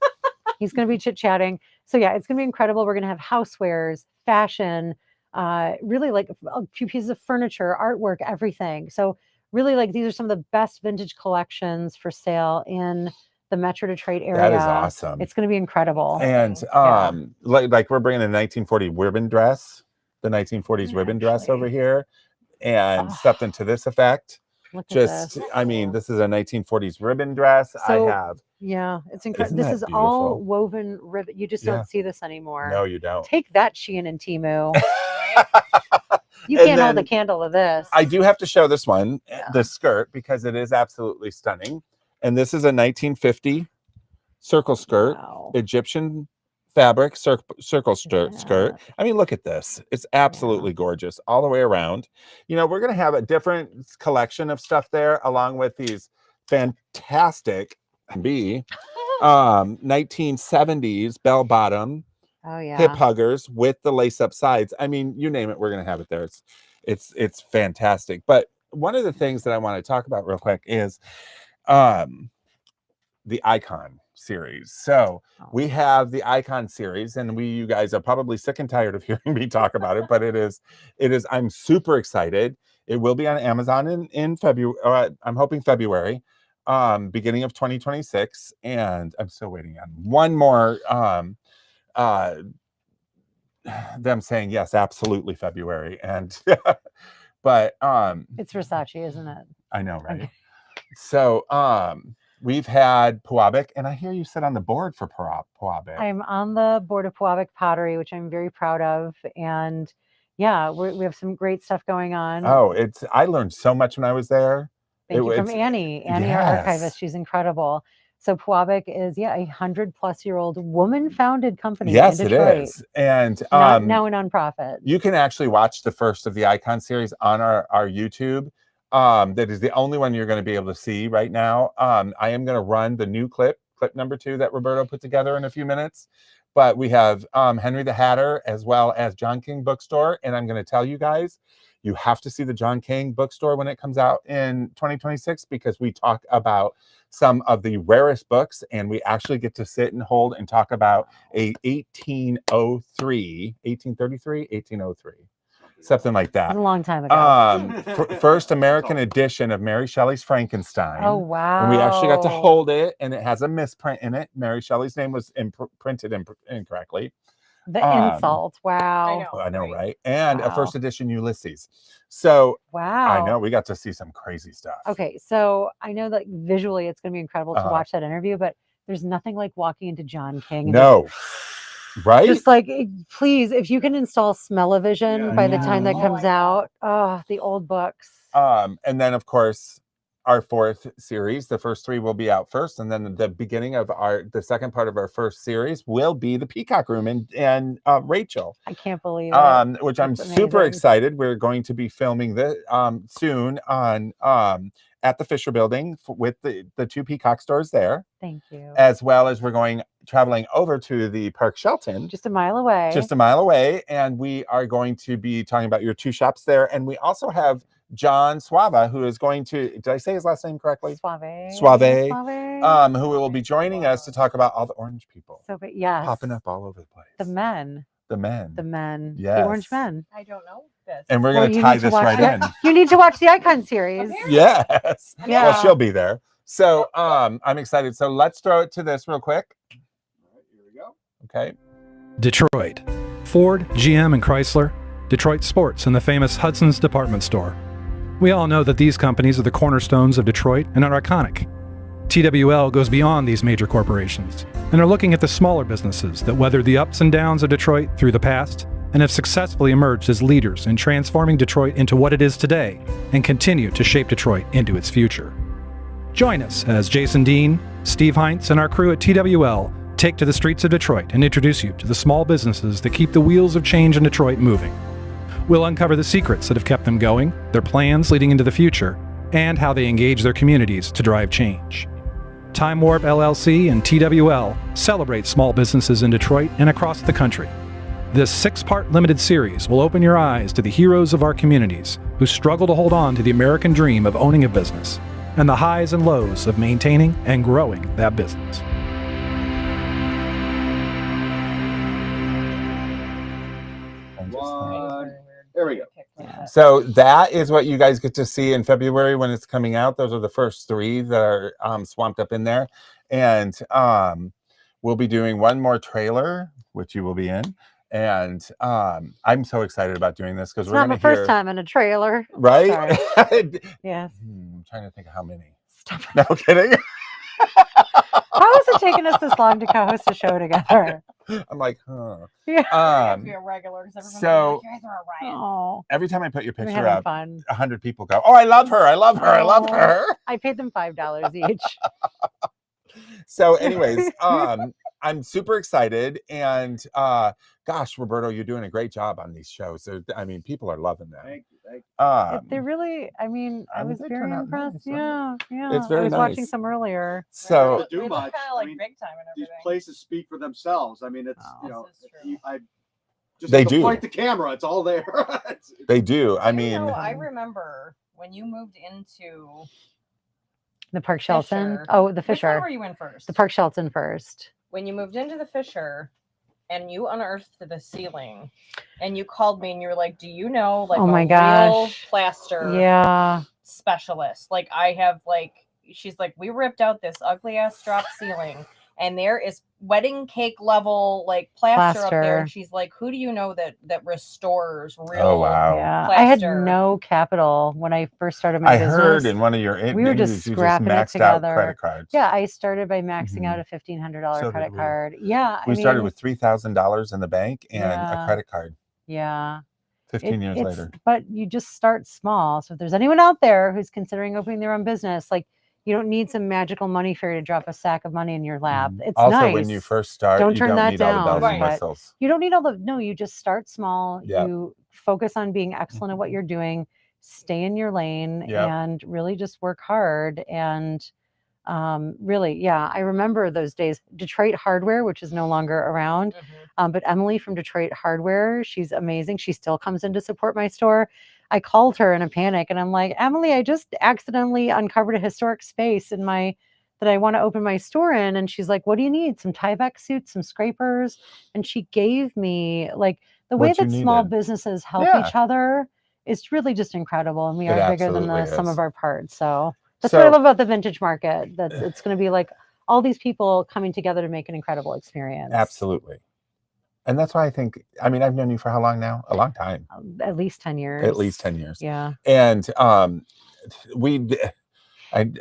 S1: he's going to be chit chatting. So yeah, it's going to be incredible. We're going to have housewares, fashion, really like a few pieces of furniture, artwork, everything. So really like these are some of the best vintage collections for sale in the Metro Detroit area.
S2: That is awesome.
S1: It's going to be incredible.
S2: And
S1: Yeah.
S2: like we're bringing the 1940 ribbon dress, the 1940s ribbon dress
S1: Actually.
S2: over here, and
S1: Oh.
S2: something to this effect.
S1: Look at
S2: Just,
S1: this.
S2: I mean, this is a 1940s ribbon dress.
S1: So-
S2: I have.
S1: Yeah, it's incredible.
S2: Isn't
S1: This
S2: that
S1: is all
S2: beautiful?
S1: woven ribbon. You just
S2: Yeah.
S1: don't see this anymore.
S2: No, you don't.
S1: Take that, Shein and Temu. You
S2: And
S1: can't hold a
S2: then
S1: candle to this.
S2: I do have to show this one,
S1: Yeah.
S2: the skirt, because it is absolutely stunning. And this is a 1950 circle skirt,
S1: Wow.
S2: Egyptian fabric circle skirt.
S1: Yeah.
S2: I mean, look at this. It's absolutely gorgeous all the way around. We're going to have a different collection of stuff there, along with these fantastic 1970s bell bottom
S1: Oh yeah.
S2: hip huggers with the lace up sides. I mean, you name it, we're going to have it there. It's fantastic. But one of the things that I want to talk about real quick is the icon series. So we have the Icon series, and you guys are probably sick and tired of hearing me talk about it, but it is, I'm super excited. It will be on Amazon in February. I'm hoping February, beginning of 2026. And I'm still waiting on one more, them saying yes, absolutely February. And, but,
S1: It's Versace, isn't it?
S2: I know, right? So, we've had Puabic, and I hear you sit on the board for Puabic.
S1: I'm on the board of Puabic Pottery, which I'm very proud of. And yeah, we have some great stuff going on.
S2: Oh, I learned so much when I was there.
S1: Thank you from Annie. Annie, our archivist, she's incredible. So Puabic is, a 100-plus-year-old woman-founded company in Detroit.
S2: Yes, it is. And
S1: now a nonprofit.
S2: You can actually watch the first of the Icon series on our YouTube. That is the only one you're going to be able to see right now. I am going to run the new clip number 2 that Roberto put together in a few minutes. But we have Henry the Hatter as well as John King Bookstore. And I'm going to tell you guys, you have to see the John King Bookstore when it comes out in 2026, because we talk about some of the rarest books, and we actually get to sit and hold and talk about a 1803, something like that.
S1: A long time ago.
S2: First American edition of Mary Shelley's Frankenstein.
S1: Oh, wow.
S2: And we actually got to hold it, and it has a misprint in it. Mary Shelley's name was printed incorrectly.
S1: The insult. Wow.
S2: I know, right? And a first edition Ulysses. So
S1: wow.
S2: I know we got to see some crazy stuff.
S1: Okay, so I know that visually it's going to be incredible to watch that interview, but there's nothing like walking into John King.
S2: No. Right?
S1: Just like, please, if you can install Smell-O-Vision by the time that comes out. Oh, the old books.
S2: And then, of course, our 4th series, the first 3 will be out first, and then the beginning of the second part of our first series will be the Peacock Room and Rachel.
S1: I can't believe it.
S2: Which I'm super excited. We're going to be filming this soon on at the Fisher Building with the 2 Peacock stores there.
S1: Thank you.
S2: As well as we're traveling over to the Park Shelton.
S1: Just a mile away.
S2: Just a mile away. And we are going to be talking about your 2 shops there. And we also have John Suave, who is going to, did I say his last name correctly? Suave. Who will be joining us to talk about all the orange people.
S1: So, but yes.
S2: Popping up all over the place.
S1: The men.
S2: Yes.
S1: The orange men.
S4: I don't know this.
S2: And we're going to tie this right in.
S1: You need to watch the Icon series.
S2: Yes.
S1: Yeah.
S2: Well, she'll be there. So I'm excited. So let's throw it to this real quick.
S3: All right, here we go.
S2: Okay.
S5: Detroit. Ford, GM, and Chrysler. Detroit Sports and the famous Hudson's Department Store. We all know that these companies are the cornerstones of Detroit and are iconic. TWL goes beyond these major corporations and are looking at the smaller businesses that weathered the ups and downs of Detroit through the past and have successfully emerged as leaders in transforming Detroit into what it is today and continue to shape Detroit into its future. Join us as Jason Dean, Steve Heinz, and our crew at TWL take to the streets of Detroit and introduce you to the small businesses that keep the wheels of change in Detroit moving. We'll uncover the secrets that have kept them going, their plans leading into the future, and how they engage their communities to drive change. Time Warp LLC and TWL celebrate small businesses in Detroit and across the country. This 6-part limited series will open your eyes to the heroes of our communities who struggle to hold on to the American dream of owning a business and the highs and lows of maintaining and growing that business.
S3: There we go.
S2: So that is what you guys get to see in February when it's coming out. Those are the first 3 that are swamped up in there. And we'll be doing one more trailer, which you will be in. And I'm so excited about doing this because we're going to hear...
S1: It's not my first time in a trailer.
S2: Right?
S1: Yes.
S2: I'm trying to think of how many.
S1: Stop.
S2: No kidding.
S1: How has it taken us this long to co-host a show together?
S2: I'm like, huh.
S1: Yeah.
S4: Be a regular,
S2: so
S4: you guys are a riot.
S1: Oh,
S2: every time I put your
S1: we're
S2: picture
S1: having
S2: up,
S1: fun.
S2: 100 people go, "Oh, I love her! I love her! I love her!"
S1: I paid them $5 each.
S2: So, anyways, I'm super excited, and gosh, Roberto, you're doing a great job on these shows. I mean, people are loving them.
S3: Thank you.
S1: They really, I mean, I was very impressed.
S2: Nice,
S1: Yeah.
S2: It's very
S1: I was
S2: nice.
S1: watching some earlier.
S2: So,
S3: do
S4: They look
S3: much.
S4: kind of like
S3: I mean,
S4: big time and
S3: these
S4: everything.
S3: places speak for themselves. I mean, it's
S4: This is true.
S3: I just
S2: They
S3: have to
S2: do.
S3: point the camera. It's all there.
S2: they do. I
S4: You
S2: mean,
S4: know, I remember when you moved into
S1: The Park Shelton.
S4: Fisher.
S1: Oh, the
S4: Which one
S1: Fisher.
S4: were you in first?
S1: The Park Shelton first.
S4: When you moved into the Fisher and you unearthed the ceiling and you called me and you were like, do you know like
S1: Oh my
S4: real
S1: gosh.
S4: plaster
S1: Yeah.
S4: specialist? Like I have like, she's like, we ripped out this ugly ass drop ceiling and there is wedding cake level like plaster up there. And she's like, who do you know that restores real
S2: Oh wow.
S1: Yeah. I had
S4: plaster?
S1: no capital when I first started my
S2: I
S1: business.
S2: heard in one of your
S1: we were just
S2: interviews you
S1: scrapping it
S2: maxed out
S1: together.
S2: credit cards.
S1: Yeah, I started by maxing
S2: Mhm.
S1: out a $1,500
S2: So did
S1: credit
S2: we.
S1: card. Yeah.
S2: We
S1: I
S2: started
S1: mean,
S2: with $3,000 in the bank and a
S1: Yeah.
S2: credit card.
S1: Yeah.
S2: 15 years later.
S1: But you just start small. So if there's anyone out there who's considering opening their own business, like you don't need some magical money fairy to drop a sack of money in your lap.
S2: Mhm.
S1: It's
S2: Also,
S1: nice.
S2: when you first start,
S1: Don't
S2: you
S1: turn
S2: don't
S1: that
S2: need all the bells
S1: down,
S2: and
S4: but
S2: whistles.
S1: you don't need all the, no, you just start small.
S2: Yep.
S1: You focus on being excellent at what you're doing, stay in your lane,
S2: Yep.
S1: and really just work hard. And really, yeah, I remember those days. Detroit Hardware, which is no longer around, but Emily from Detroit Hardware, she's amazing. She still comes in to support my store. I called her in a panic and I'm like, Emily, I just accidentally uncovered a historic space in my that I want to open my store in. And she's like, what do you need? Some Tyvek suits, some scrapers. And she gave me like the way
S2: What you
S1: that small
S2: needed.
S1: businesses help
S2: Yeah.
S1: each other is really just incredible. And we
S2: It
S1: are bigger than
S2: absolutely
S1: the sum
S2: is.
S1: of our parts. So that's what I love about the vintage market. That it's going to be like all these people coming together to make an incredible experience.
S2: Absolutely. And that's why I think, I mean, I've known you for how long now? A long time.
S1: At least 10 years.
S2: At least 10 years.
S1: Yeah.
S2: And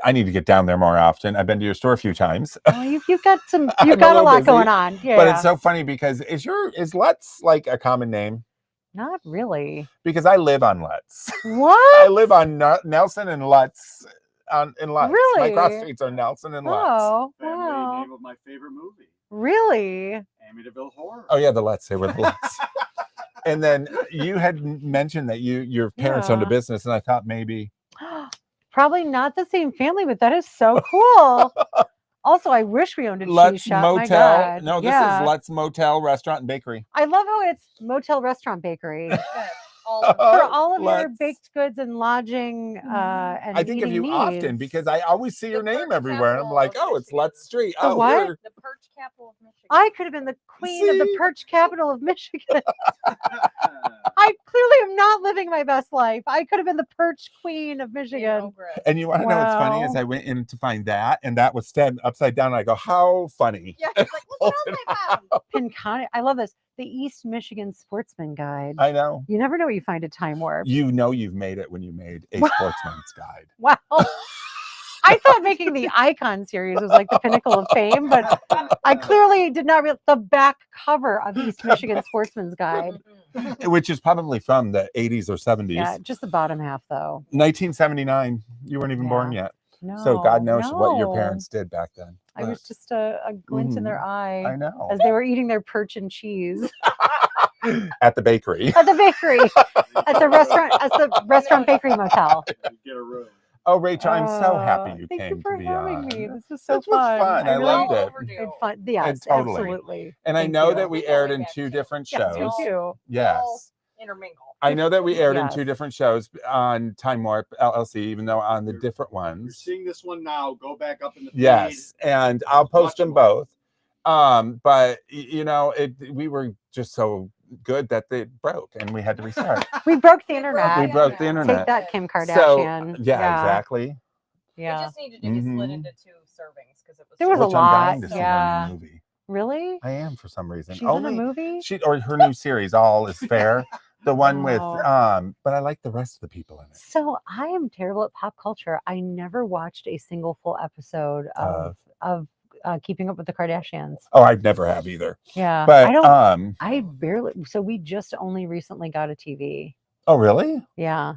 S2: I need to get down there more often. I've been to your store a few times.
S1: Well, you've got some,
S2: I'm
S1: you've
S2: a
S1: got a
S2: little
S1: lot
S2: busy,
S1: going on. Yeah.
S2: But it's so funny because is Lutz like a common name?
S1: Not really.
S2: Because I live on Lutz.
S1: What?
S2: I live on Nelson and Lutz. In Lutz.
S1: Really?
S2: My cross streets are Nelson and Lutz.
S1: Oh,
S3: Family
S1: wow.
S3: name of my favorite movie,
S1: Really?
S3: Amityville Horror.
S2: Oh yeah, the Lutz. They were the Lutz. And then you had mentioned that your parents owned a
S1: Yeah.
S2: business, and I thought maybe
S1: Probably not the same family, but that is so cool. Also, I wish we owned a cheese
S2: Lutz
S1: shop. My
S2: Motel.
S1: God.
S2: No, this
S1: Yeah.
S2: is Lutz Motel Restaurant and Bakery.
S1: I love how it's motel restaurant bakery
S4: All of
S1: for all of your
S2: Lutz.
S1: baked goods and lodging and
S2: I think of
S1: eating
S2: you often
S1: needs.
S2: because I always see your
S4: The
S2: name
S4: Perch
S2: everywhere, and I'm
S4: capital
S2: like,
S4: of
S2: oh, it's
S4: Michigan.
S2: Lutz Street.
S1: The
S2: Oh,
S1: what?
S2: you're-
S4: the perch capital of Michigan.
S1: I could have been the queen of the
S2: See?
S1: perch capital of Michigan. I clearly am not living my best life. I could have been the perch queen of
S4: In
S1: Michigan.
S4: Oak Ridge.
S2: And you want to know what's funny is
S1: Wow.
S2: I went in to find that, and that was stand upside down. And I go, how funny.
S4: Yeah, he's like, look what else I found.
S1: Pincani. I love this. The East Michigan Sportsman Guide.
S2: I know.
S1: You never know what you find at Time Warp.
S2: You know you've made it when you made a sportsman's guide.
S1: Wow. I thought making the Icon series was like the pinnacle of fame, but I clearly did not realize the back cover of East Michigan Sportsman's Guide.
S2: Which is probably from the 80s or 70s.
S1: Yeah, just the bottom half though.
S2: 1979. You weren't even born yet.
S1: No.
S2: So God knows what your
S1: no.
S2: parents did back then.
S1: I was just a glint in their eye
S2: I know.
S1: as they were eating their perch and cheese
S2: At the bakery.
S1: at the bakery, at the restaurant bakery motel.
S3: Get a room.
S2: Oh, Rachel, I'm so happy you
S1: Thank
S2: came
S1: you for
S2: to be
S1: having
S2: on.
S1: me. This is so
S2: This was
S1: fun.
S2: fun. I
S1: really
S2: loved
S4: Well
S2: it.
S4: overdue.
S1: had fun. Yes,
S2: totally.
S1: absolutely.
S2: And I
S1: Thank
S2: know
S1: you.
S2: that we
S4: We'll
S2: aired
S4: be
S2: in
S4: back
S2: two
S4: too.
S2: different
S1: Yes,
S2: shows.
S1: me too.
S2: Yes.
S4: All intermingle.
S2: I know that we aired in
S1: Yes.
S2: two different shows on Time Warp LLC, even though on the different
S3: You're
S2: ones.
S3: seeing this one now. Go back up in the feed.
S2: Yes, and I'll post them
S3: Watchable.
S2: both. But you know, we were just so good that they broke, and we had to restart.
S1: We broke the
S4: We
S1: internet.
S2: We broke the
S1: Take
S2: internet.
S1: that, Kim
S2: So
S1: Kardashian.
S2: yeah, exactly.
S1: Yeah.
S4: It just needed to be split
S2: Mhm.
S4: into 2 servings because it was.
S1: There was a
S2: Which I'm dying
S1: lot,
S2: to see
S1: yeah.
S2: her new movie.
S1: Really?
S2: I am for some reason.
S1: She's in a movie?
S2: She or her new series, All Is Fair. The one with
S1: Oh.
S2: but I like the rest of the people in it.
S1: So I am terrible at pop culture. I never watched a single full episode of Keeping Up with the Kardashians.
S2: Oh, I never have either.
S1: Yeah.
S2: But
S1: I don't. I barely. So we just only recently got a TV.
S2: oh really?
S1: Yeah.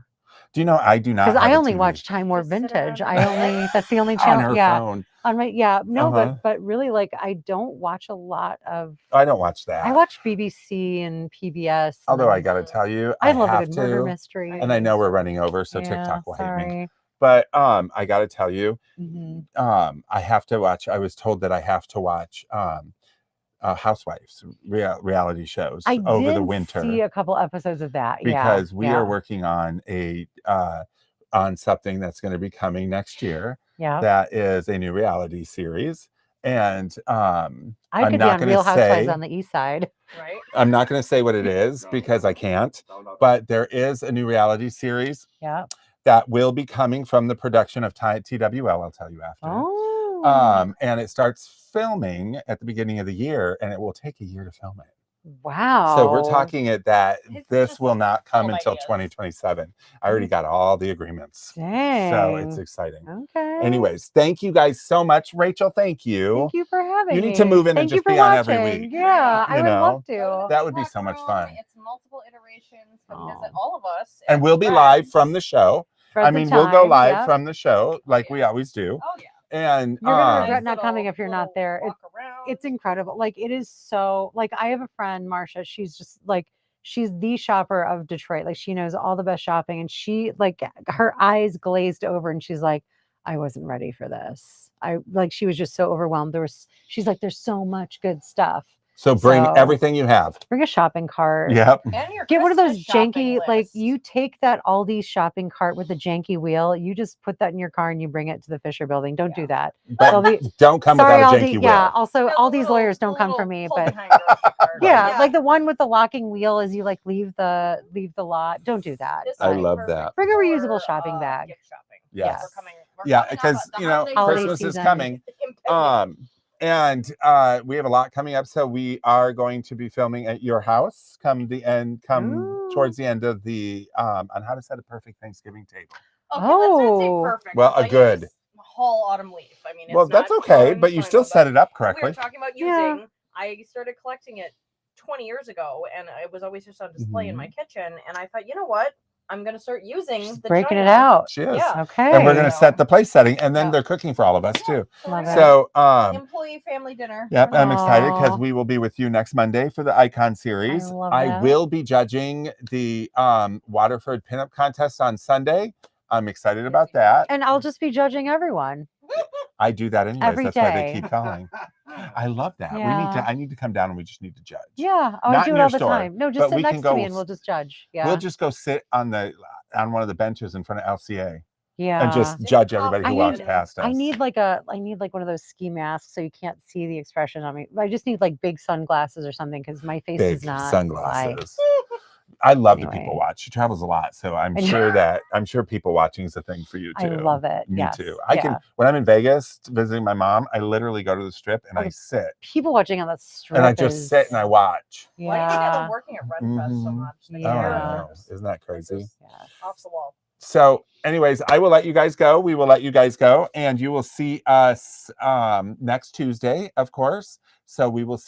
S2: Do you know I do not
S1: Because
S2: have
S1: I
S2: a
S1: only
S2: TV
S1: watch Time Warp
S4: Just sit
S1: Vintage.
S4: around.
S1: I only. That's the only
S2: on
S1: channel.
S2: her
S1: Yeah.
S2: phone.
S1: On my. Yeah. No,
S2: Uh-huh.
S1: but really, like, I don't watch a lot of.
S2: I don't watch that.
S1: I watch BBC and PBS.
S2: Although I
S1: and
S2: gotta tell you,
S1: I love a
S2: have
S1: good murder
S2: to,
S1: mystery.
S2: and I know we're running over, so
S1: Yeah,
S2: TikTok will hate me.
S1: sorry.
S2: But I gotta tell you,
S1: Mhm.
S2: I have to watch. I was told that I have to watch Housewives reality shows
S1: I
S2: over the
S1: did
S2: winter
S1: see a couple episodes of that.
S2: because we
S1: yeah.
S2: are working on on something that's going to be coming next year.
S1: Yeah.
S2: that is a new reality series. And
S1: I
S2: I'm
S1: could be
S2: not
S1: on
S2: going
S1: Real
S2: to
S1: Housewives
S2: say
S1: on the East Side.
S4: Right.
S2: I'm not going to say what it is because I can't. But there is a new reality series
S1: Yeah.
S2: that will be coming from the production of TWL. I'll tell you after.
S1: Oh.
S2: And it starts filming at the beginning of the year, and it will take a year to film it.
S1: Wow.
S2: So we're talking it that
S4: It's
S2: this
S4: just
S2: will not come
S4: full of
S2: until
S4: ideas.
S2: 2027. I already got all the agreements.
S1: Dang.
S2: So it's exciting.
S1: Okay.
S2: Anyways, thank you guys so much. Rachel, thank you.
S1: Thank you for having me.
S2: You need to move in
S1: Thank
S2: and
S1: you
S2: just
S1: for
S2: be on
S1: watching.
S2: every week.
S1: Yeah, I
S2: You
S1: would love
S2: know?
S1: to.
S2: That would be
S4: Peacock
S2: so much
S4: Room,
S2: fun.
S4: It's multiple iterations. Come
S1: Oh.
S4: visit all of us.
S2: And we'll be live from the show.
S1: Threads of
S2: we'll go
S1: Time,
S2: live
S1: yep.
S2: from the show like we
S4: yeah.
S2: always do.
S4: Oh yeah.
S2: And
S1: You're gonna
S4: Nice
S1: regret not
S4: little-
S1: coming if you're not
S4: little
S1: there.
S4: walk around.
S1: It's incredible. Like it is so like I have a friend, Marsha. She's just like she's the shopper of Detroit. Like she knows all the best shopping, and she like her eyes glazed over, and she's like, I wasn't ready for this. She was just so overwhelmed. She's like, there's so much good stuff.
S2: so bring
S1: So-
S2: everything you have.
S1: Bring a shopping cart.
S2: Yep.
S4: And your
S1: Get one of those
S4: Christmas shopping
S1: janky, like
S4: list.
S1: you take that Aldi shopping cart with the janky wheel, you just put that in your car and you bring it to the Fisher building. Don't do that. They'll
S2: But
S1: be-
S2: don't come
S1: Sorry,
S2: without a
S1: Aldi.
S2: janky
S1: Yeah.
S2: wheel.
S1: Also,
S4: Yeah,
S1: all
S4: the
S1: these
S4: little-
S1: lawyers don't
S4: the
S1: come
S4: little
S1: for me,
S4: pull
S1: but
S4: behind grocery cart.
S1: yeah, like the one with the locking wheel as you like leave the lot. Don't do that.
S4: This
S2: I
S4: would be
S2: love
S4: perfect
S2: that.
S1: Bring a
S4: for,
S1: reusable shopping bag.
S4: Gift shopping.
S2: Yes.
S4: We're
S2: Yeah,
S4: coming up
S2: because
S4: on the
S2: you know
S4: holiday
S2: Christmas
S1: season.
S2: is coming.
S4: impending.
S2: And we have a lot coming up, so we are going to be filming at your house come towards the end of the on how to set a perfect Thanksgiving table.
S4: Okay, let's not say
S1: Oh.
S4: perfect.
S2: Well,
S4: because
S2: a
S4: I
S2: good.
S4: use whole autumn leaf. I mean, it's
S2: Well, that's
S4: not
S2: okay,
S4: fun,
S2: but you
S4: fun,
S2: still
S4: but
S2: set it up
S4: we
S2: correctly.
S4: were talking about
S1: Yeah.
S4: using. I started collecting it 20 years ago, and it was always just on display in my kitchen. And I thought, you know what? I'm going to start using
S1: She's
S4: the
S1: breaking
S4: china.
S1: it out.
S2: She is.
S4: Yeah.
S1: Okay.
S2: And we're going to
S4: So-
S2: set the place setting, and then
S4: Yeah.
S2: they're cooking for all of us too.
S1: Love it.
S2: So,
S4: Employee family dinner.
S2: yep, I'm excited because
S1: Aw.
S2: we will be with you next Monday for the Icon series.
S1: love
S2: I
S1: that.
S2: will be judging the Waterford pinup contest on Sunday. I'm excited about that.
S1: And I'll just be judging everyone.
S2: I do that anyways.
S1: Every
S2: That's why
S1: day.
S2: they keep calling. I love that.
S1: Yeah.
S2: I need to come down and we just need to judge.
S1: Yeah, I
S2: Not
S1: do
S2: in
S1: it
S2: your
S1: all the
S2: store,
S1: time. No,
S2: but
S1: just sit
S2: we can
S1: next to me
S2: go
S1: and we'll just judge. Yeah.
S2: We'll just go sit on one of the benches in front of LCA
S1: yeah.
S2: and just judge everybody who
S1: I
S2: walks
S1: need-
S2: past us.
S1: I need like one of those ski masks so you can't see the expression on me. I just need like big sunglasses or something because my face
S2: big
S1: is not
S2: sunglasses. I love to
S1: Anyway.
S2: people watch. She travels a lot, so I'm
S1: I know.
S2: sure people watching is a thing for you too.
S1: I love it.
S2: Me
S1: yes.
S2: too. I can
S1: Yeah.
S2: when I'm in Vegas visiting my mom, I literally go to the strip and I
S1: Okay.
S2: sit
S1: People watching on the strip.
S2: and I just sit and I watch.
S4: Why do you think I
S1: Yeah.
S4: love working at Red Fest so
S2: Mhm.
S4: much? The
S1: Yeah.
S2: Oh, I
S4: characters
S2: know. Isn't that
S4: are
S2: crazy?
S4: just
S1: Yes.
S4: Off the wall.
S2: So, anyways, I will let you guys go. We will let you guys go, and you will see us next Tuesday, of course. So we will see